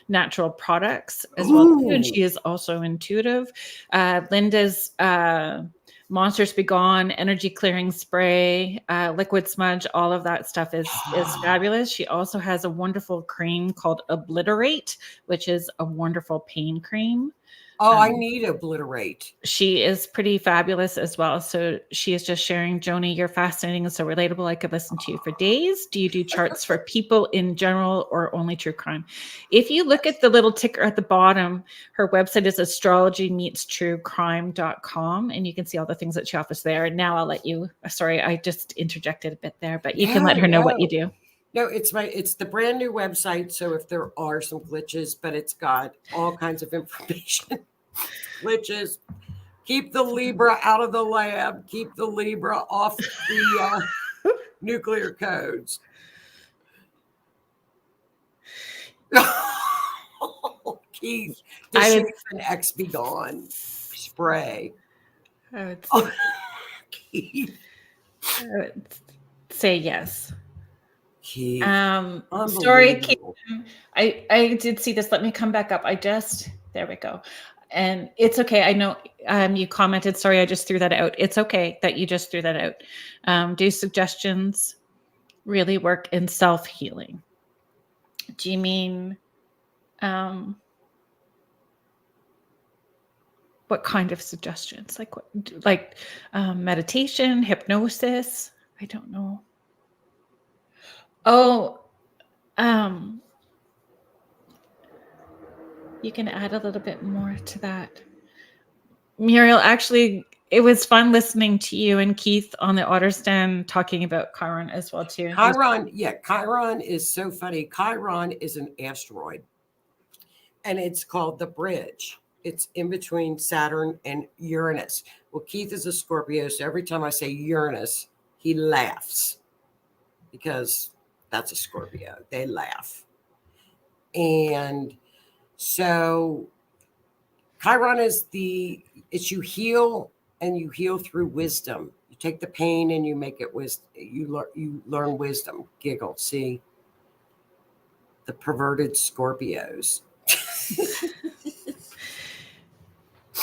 natural products as well too, and she is also intuitive. Linda's Monsters Be Gone, energy clearing spray, liquid smudge, all of that stuff is fabulous. She also has a wonderful cream called Obliterate, which is a wonderful pain cream. I need Obliterate. She is pretty fabulous as well. So she is just sharing, Joni, you're fascinating and so relatable. I could listen to you for days. Do you do charts for people in general or only true crime? If you look at the little ticker at the bottom, her website is astrologymeetstruecrime.com, and you can see all the things that she offers there. And now I'll let you, sorry, I just interjected a bit there, but you can let her know what you do. No, it's the brand new website. So if there are some glitches, but it's got all kinds of information. Glitches. Keep the Libra out of the lab. Keep the Libra off the nuclear codes. Keith, the I would, Sheriff and X be gone. Spray. I would, Oh, Keith. I would say yes. Keith. Sorry, Keith. Unbelievable. I did see this. Let me come back up. There we go. And it's okay. I know you commented. Sorry, I just threw that out. It's okay that you just threw that out. Do suggestions really work in self-healing? Do you mean what kind of suggestions? Like what? Like meditation, hypnosis? I don't know. Oh, you can add a little bit more to that. Muriel, actually, it was fun listening to you and Keith on the Otter Stand talking about Chiron as well, too. Chiron is so funny. Chiron is an asteroid, and it's called the bridge. It's in between Saturn and Uranus. Well, Keith is a Scorpio, so every time I say Uranus, he laughs because that's a Scorpio. They laugh. And so Chiron is it's you heal, and you heal through wisdom. You take the pain and you make it wisdom. You learn wisdom. Giggle. See the perverted Scorpios.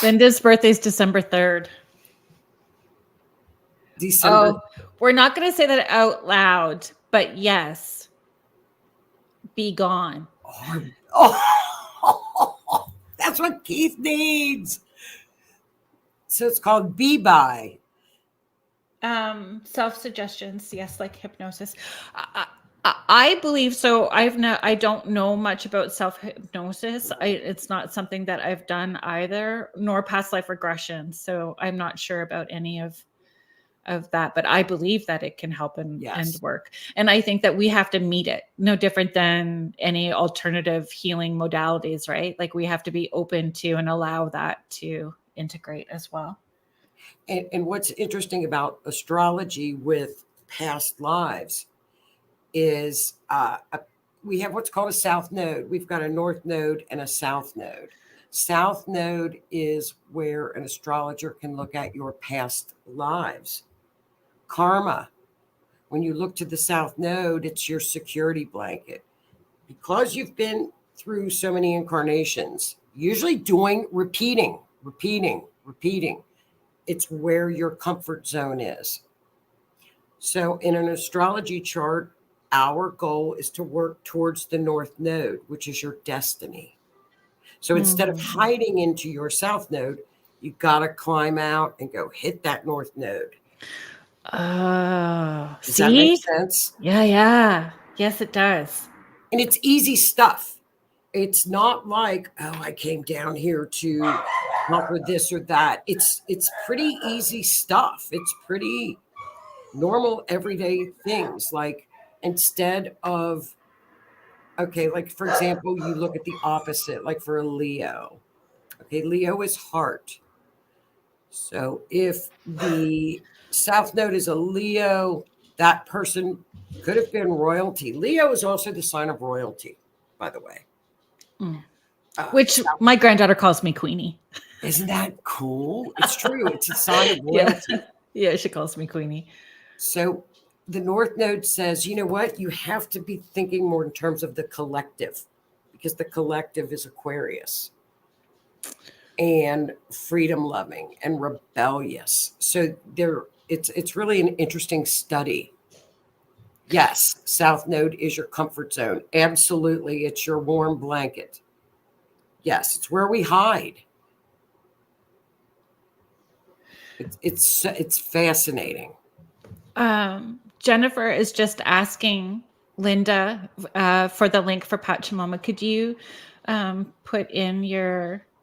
Linda's birthday is December 3rd. December. Oh, we're not going to say that out loud, but yes. Be gone. Oh, that's what Keith needs. So it's called Be By. Self-suggestions, yes, like hypnosis. I believe so. I don't know much about self-hypnosis. It's not something that I've done either, nor past life regression. So I'm not sure about any of that, but I believe that it can help and work. And I think that we have to meet it, no different than any alternative healing modalities, right? Like we have to be open to and allow that to integrate as well. And what's interesting about astrology with past lives is we have what's called a south node. We've got a north node and a south node. South node is where an astrologer can look at your past lives. Karma. When you look to the south node, it's your security blanket. Because you've been through so many incarnations, usually repeating. It's where your comfort zone is. So in an astrology chart, our goal is to work towards the north node, which is your destiny. So instead of hiding into your south node, you got to climb out and go hit that north node. Does that make sense? Yeah. Yes, it does. And it's easy stuff. It's not like, oh, I came down here to conquer this or that. It's pretty easy stuff. It's pretty normal, everyday things. Like instead of, okay, like for example, you look at the opposite, like for a Leo. Okay, Leo is heart. So if the south node is a Leo, that person could have been royalty. Leo is also the sign of royalty, by the way. Which my granddaughter calls me Queenie. Isn't that cool? It's true. It's a sign of royalty. Yeah, she calls me Queenie. So the North Node says, you know what? You have to be thinking more in terms of the collective, because the collective is Aquarius and freedom loving and rebellious. So it's really an interesting study. Yes, South Node is your comfort zone. Absolutely. It's your warm blanket. Yes, it's where we hide. It's fascinating. Jennifer is just asking Linda for the link for Pachamama. Could you put in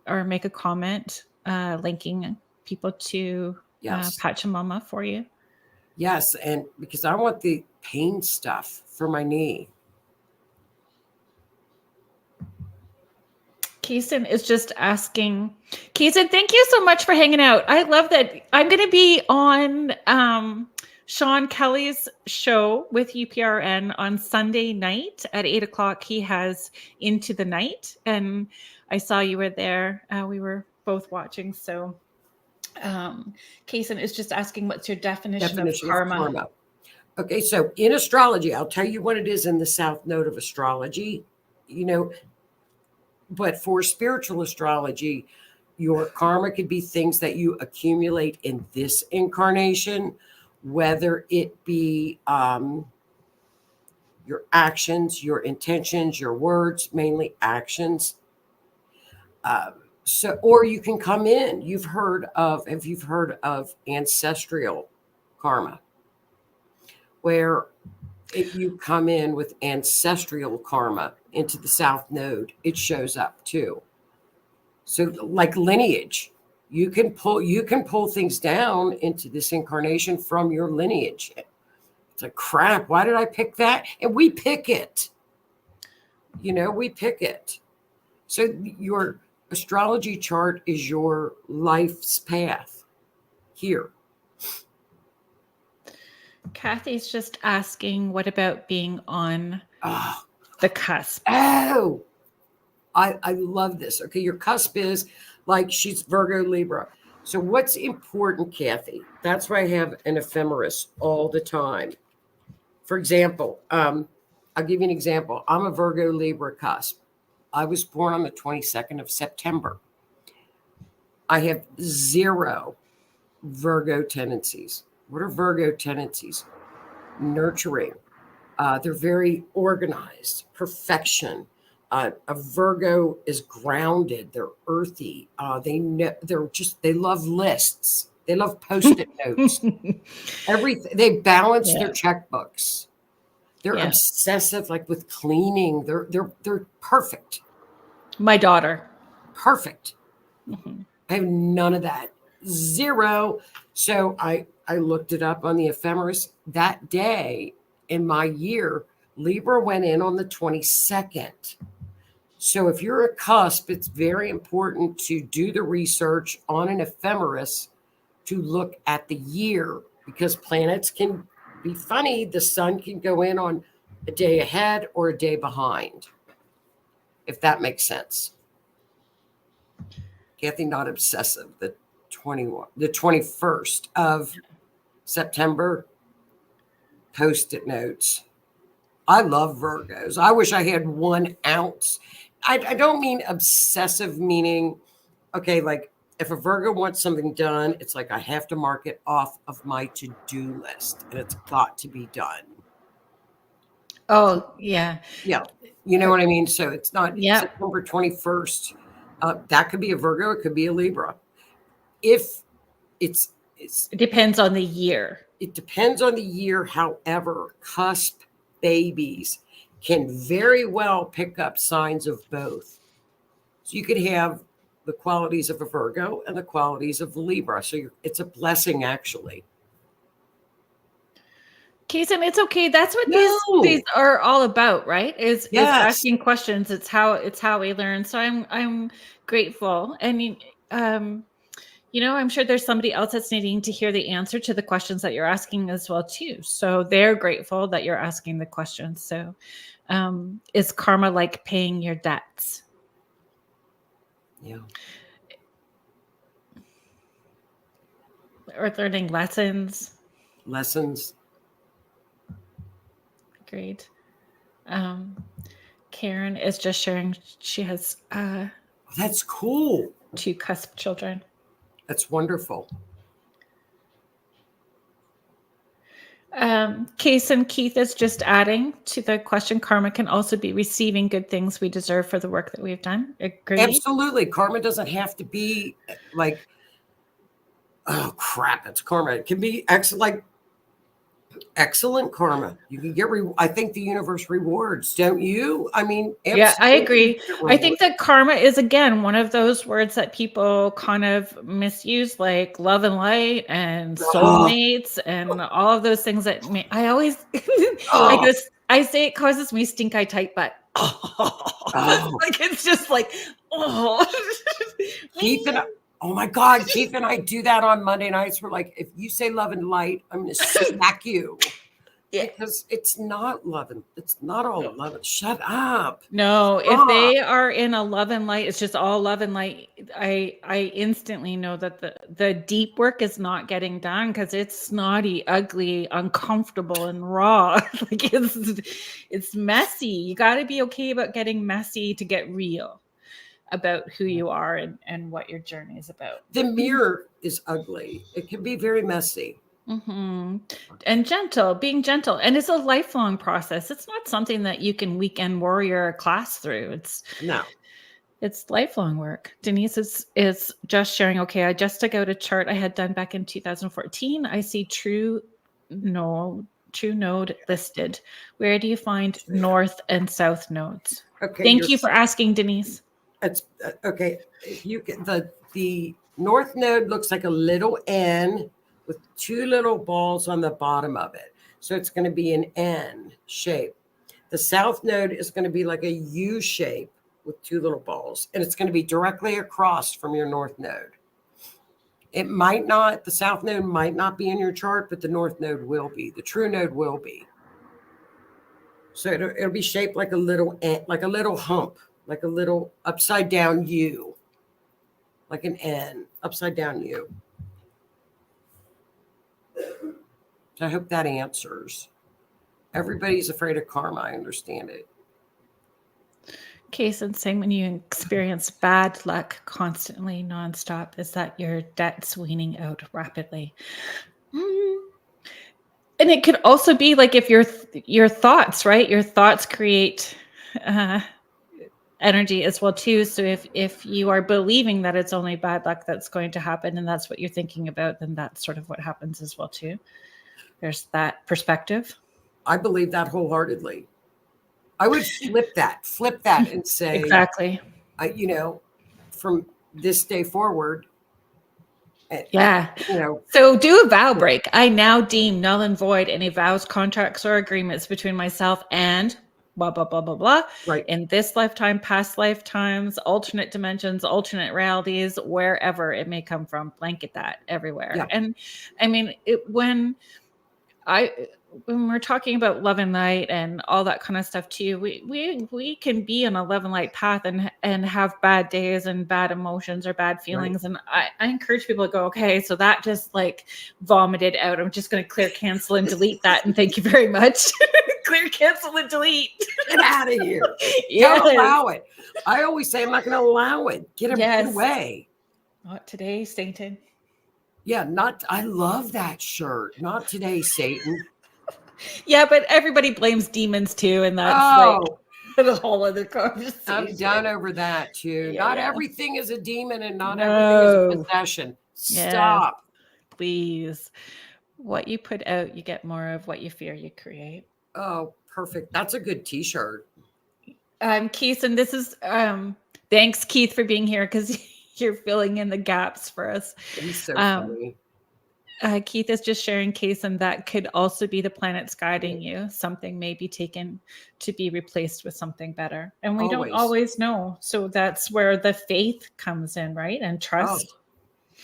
or make a comment linking people to Pachamama for you? Yes, and because I want the pain stuff for my knee. Kaysen is just asking. Kaysen, thank you so much for hanging out. I love that. I'm going to be on Sean Kelly's show with UPRN on Sunday night at 8:00. He has Into the Night, and I saw you were there. We were both watching. So Kaysen is just asking, what's your definition of karma? Okay, so in astrology, I'll tell you what it is in the South Node of astrology, but for spiritual astrology, your karma could be things that you accumulate in this incarnation, whether it be your actions, your intentions, your words, mainly actions. Or you can come in. If you've heard of ancestral karma, where if you come in with ancestral karma into the South Node, it shows up too. So like lineage, you can pull things down into this incarnation from your lineage. It's like, crap, why did I pick that? And we pick it. We pick it. So your astrology chart is your life's path here. Kathy's just asking, what about being on the cusp? Oh, I love this. Okay, your cusp is like she's Virgo Libra. So what's important, Kathy? That's why I have an ephemeris all the time. For example, I'll give you an example. I'm a Virgo Libra cusp. I was born on the 22nd of September. I have 0 Virgo tendencies. What are Virgo tendencies? Nurturing. They're very organized, perfection. A Virgo is grounded. They're earthy. They love lists. They love Post-it notes. Everything. They balance their checkbooks. They're obsessive, like with cleaning. They're perfect. My daughter. Perfect. Mm-hmm. I have none of that. 0. So I looked it up on the ephemeris that day in my year. Libra went in on the 22nd. So if you're a cusp, it's very important to do the research on an ephemeris to look at the year, because planets can be funny. The sun can go in on a day ahead or a day behind, if that makes sense. Kathy, not obsessive. The 21st of September, Post-it notes. I love Virgos. I wish I had 1 ounce. I don't mean obsessive, meaning, okay, like if a Virgo wants something done, it's like I have to mark it off of my to-do list and it's got to be done. Oh, yeah. Yeah. You know what I mean? So it's not September 21st. That could be a Virgo. It could be a Libra. It depends on the year. It depends on the year. However, cusp babies can very well pick up signs of both. So you could have the qualities of a Virgo and the qualities of Libra. So it's a blessing, actually. Kaysen, it's okay. That's what these are all about, right? Is asking questions. It's how we learn. So I'm grateful. I mean, I'm sure there's somebody else that's needing to hear the answer to the questions that you're asking as well too. So they're grateful that you're asking the questions. So is karma like paying your debts? Yeah. Or learning lessons. Great. Karen is just sharing she has that's cool. 2 cusp children. That's wonderful. Kaysen Keith is just adding to the question, karma can also be receiving good things we deserve for the work that we've done. Agreed? Absolutely. Karma doesn't have to be like, oh crap, it's karma. It can be actually like Excellent karma. You can get, I think the universe rewards, don't you? I mean, Yeah, I agree. absolutely. I think that karma is, again, one of those words that people kind of misuse, like love and light and Oh, soulmates and all of those things that I always, oh, I say it causes me stink eye tight butt. oh. Like, it's just like, oh. Keith and I, oh my God, Keith and I do that on Monday nights. We're like, if you say love and light, I'm going to smack you. Yeah. Because it's not loving. It's not all loving. Shut up. No, if Stop. they are in a love and light, it's just all love and light. I instantly know that the deep work is not getting done because it's snotty, ugly, uncomfortable, and raw. Like it's messy. You got to be okay about getting messy to get real about who you are and what your journey is about. The mirror is ugly. It can be very messy. Mm-hmm. And being gentle. And it's a lifelong process. It's not something that you can weekend warrior class through. It's lifelong work. Denise is just sharing, okay, I just took out a chart I had done back in 2014. I see true node listed. Where do you find north and south nodes? Okay. Thank you for asking, Denise. It's okay. You get the north node looks like a little N with two little balls on the bottom of it. So it's going to be an N shape. The south node is going to be like a U shape with two little balls, and it's going to be directly across from your north node. It might not, the south node might not be in your chart, but the north node will be. The true node will be. So it'll be shaped like a little hump, like a little upside down U, like an N, upside down U. So I hope that answers. Everybody's afraid of karma. I understand it. Case and saying when you experience bad luck constantly, nonstop, is that your debt's weaning out rapidly? And it could also be like if your thoughts, right? Your thoughts create energy as well too. So if you are believing that it's only bad luck that's going to happen, and that's what you're thinking about, then that's sort of what happens as well too. There's that perspective. I believe that wholeheartedly. I would flip that and say, exactly. From this day forward. Yeah. So do a vow break. I now deem null and void any vows, contracts, or agreements between myself and blah, blah, blah, blah, blah. Right. In this lifetime, past lifetimes, alternate dimensions, alternate realities, wherever it may come from, blanket that everywhere. Yeah. And I mean, when we're talking about love and light and all that kind of stuff too, we can be on a love and light path and have bad days and bad emotions or bad feelings. Right. And I encourage people to go, okay, so that just like vomited out. I'm just going to clear, cancel, and delete that. And thank you very much. Clear, cancel, and delete. Get out of here. Don't allow it. I always say I'm not going to allow it. Get him away. Not today, Satan. Yeah, I love that shirt. Not today, Satan. Yeah, but everybody blames demons too, and that's like a whole other conversation. I'm done over that too. Yeah, not everything is a demon, and not everything is a possession. Stop. Yes, please. What you put out, you get more of. What you fear, you create. Oh, perfect. That's a good T-shirt. Keith, and this is thanks, Keith, for being here because you're filling in the gaps for us. He's so funny. Keith is just sharing case, and that could also be the planets guiding you. Something may be taken to be replaced with something better. And we don't always know. So that's where the faith comes in, right? And trust. Oh,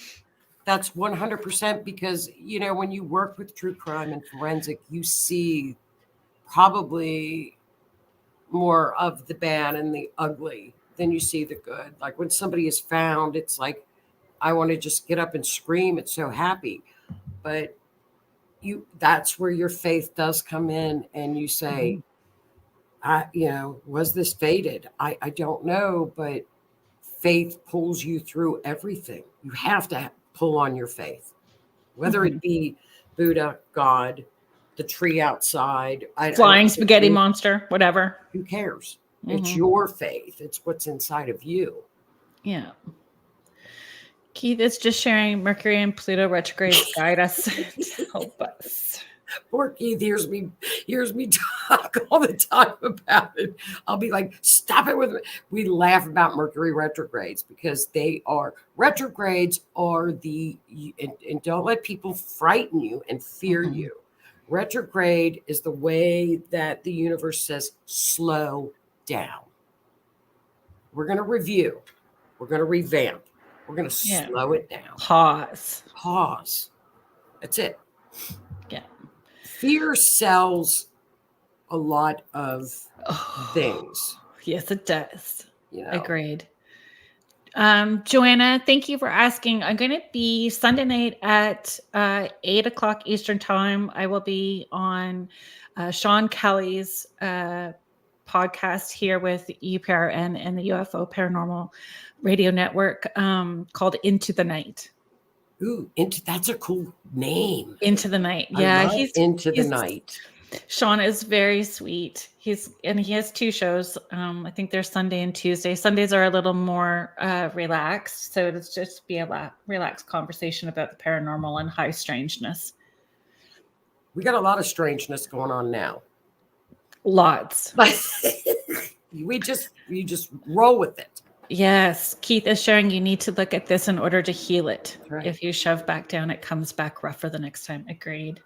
that's 100% because, when you work with true crime and forensic, you see probably more of the bad and the ugly than you see the good. Like when somebody is found, it's like, I want to just get up and scream. It's so happy. But that's where your faith does come in, and you say, was this fated? I don't know, but faith pulls you through everything. You have to pull on your faith, whether it be Buddha, God, the tree outside, flying spaghetti monster, whatever. Who cares? It's your faith. It's what's inside of you. Yeah. Keith is just sharing Mercury and Pluto retrogrades guide us to help us. Poor Keith hears me talk all the time about it. I'll be like, stop it with me. We laugh about Mercury retrogrades because retrogrades are and don't let people frighten you and fear you. Retrograde is the way that the universe says, slow down. We're going to review. We're going to revamp. We're going to slow it down. Pause. That's it. Yeah. Fear sells a lot of things. Yes, it does. You know? Agreed. Joanna, thank you for asking. I'm going to be Sunday night at 8:00 Eastern time. I will be on Sean Kelly's podcast here with UPRN and the UFO Paranormal Radio Network called Into the Night. Ooh, that's a cool name. Into the Night. Yeah, he's Into the Night. Sean is very sweet. He has 2 shows. I think they're Sunday and Tuesday. Sundays are a little more relaxed, so it'll just be a relaxed conversation about the paranormal and high strangeness. We got a lot of strangeness going on now. Lots. You just roll with it. Yes, Keith is sharing you need to look at this in order to heal it. Right. If you shove back down, it comes back rougher the next time. Agreed.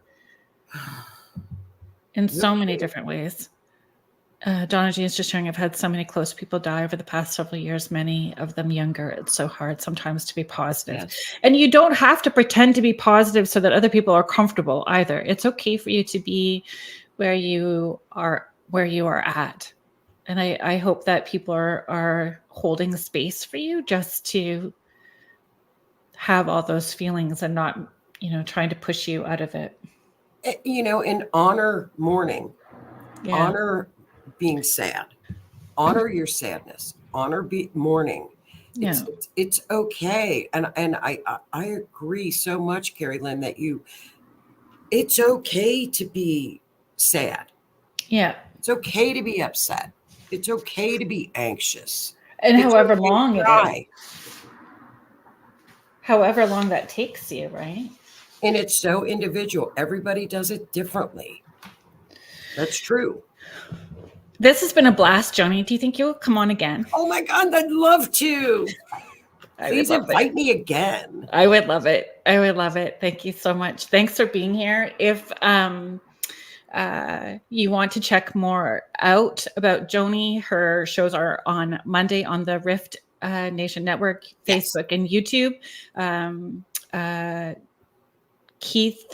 In so many different ways. Donna G is just sharing, I've had so many close people die over the past several years, many of them younger. It's so hard sometimes to be positive. Yes. And you don't have to pretend to be positive so that other people are comfortable either. It's okay for you to be where you are at. And I hope that people are holding space for you just to have all those feelings and not, trying to push you out of it. And honor mourning, honor being sad, honor your sadness, honor mourning. It's okay. And I agree so much, Kerrilynn, that it's okay to be sad. Yeah. It's okay to be upset. It's okay to be anxious. And however long it is. However long that takes you, right? And it's so individual. Everybody does it differently. That's true. This has been a blast, Joni. Do you think you'll come on again? Oh my God, I'd love to. Please invite me again. I would love it. Thank you so much. Thanks for being here. If you want to check more out about Joni, her shows are on Monday on the Rift Nation Network, Facebook, and YouTube. Keith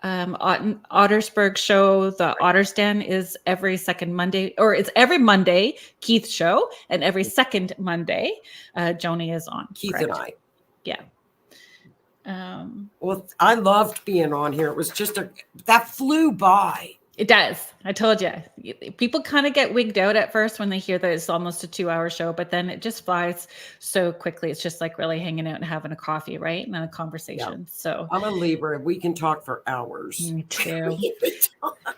Ottersberg show, the Otter's Den, is every second Monday, or it's every Monday, Keith's show, and every second Monday, Joni is on. Keith correct? And I. Yeah. Well, I loved being on here. It was just that flew by. It does. I told you. People kind of get wigged out at first when they hear that it's almost a 2-hour show, but then it just flies so quickly. It's just like really hanging out and having a coffee, right? And then a conversation. Yeah. So I'm a Libra. We can talk for hours. Me too.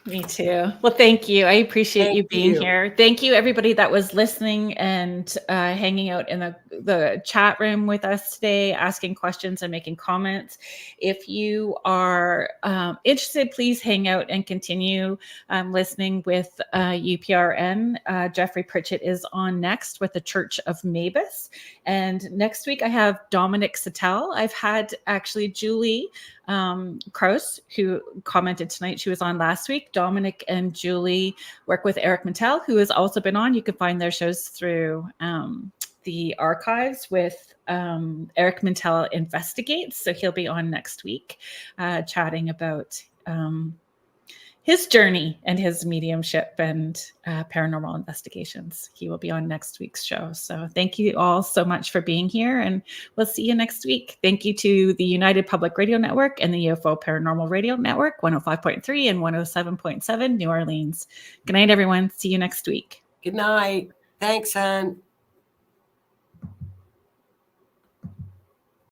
Me too. Well, thank you. I appreciate you being here. Thank you, everybody that was listening and hanging out in the chat room with us today, asking questions and making comments. If you are interested, please hang out and continue listening with UPRN. Jeffrey Pritchett is on next with the Church of Mavis. And next week I have Dominic Sattel. I've had actually Julie Kraus, who commented tonight. She was on last week. Dominic and Julie work with Eric Mattel, who has also been on. You can find their shows through the archives with Eric Mattel Investigates. So he'll be on next week chatting about his journey and his mediumship and paranormal investigations. He will be on next week's show. So thank you all so much for being here, and we'll see you next week. Thank you to the United Public Radio Network and the UFO Paranormal Radio Network, 105.3 and 107.7 New Orleans. Good night, everyone. See you next week. Good night. Thanks, hon.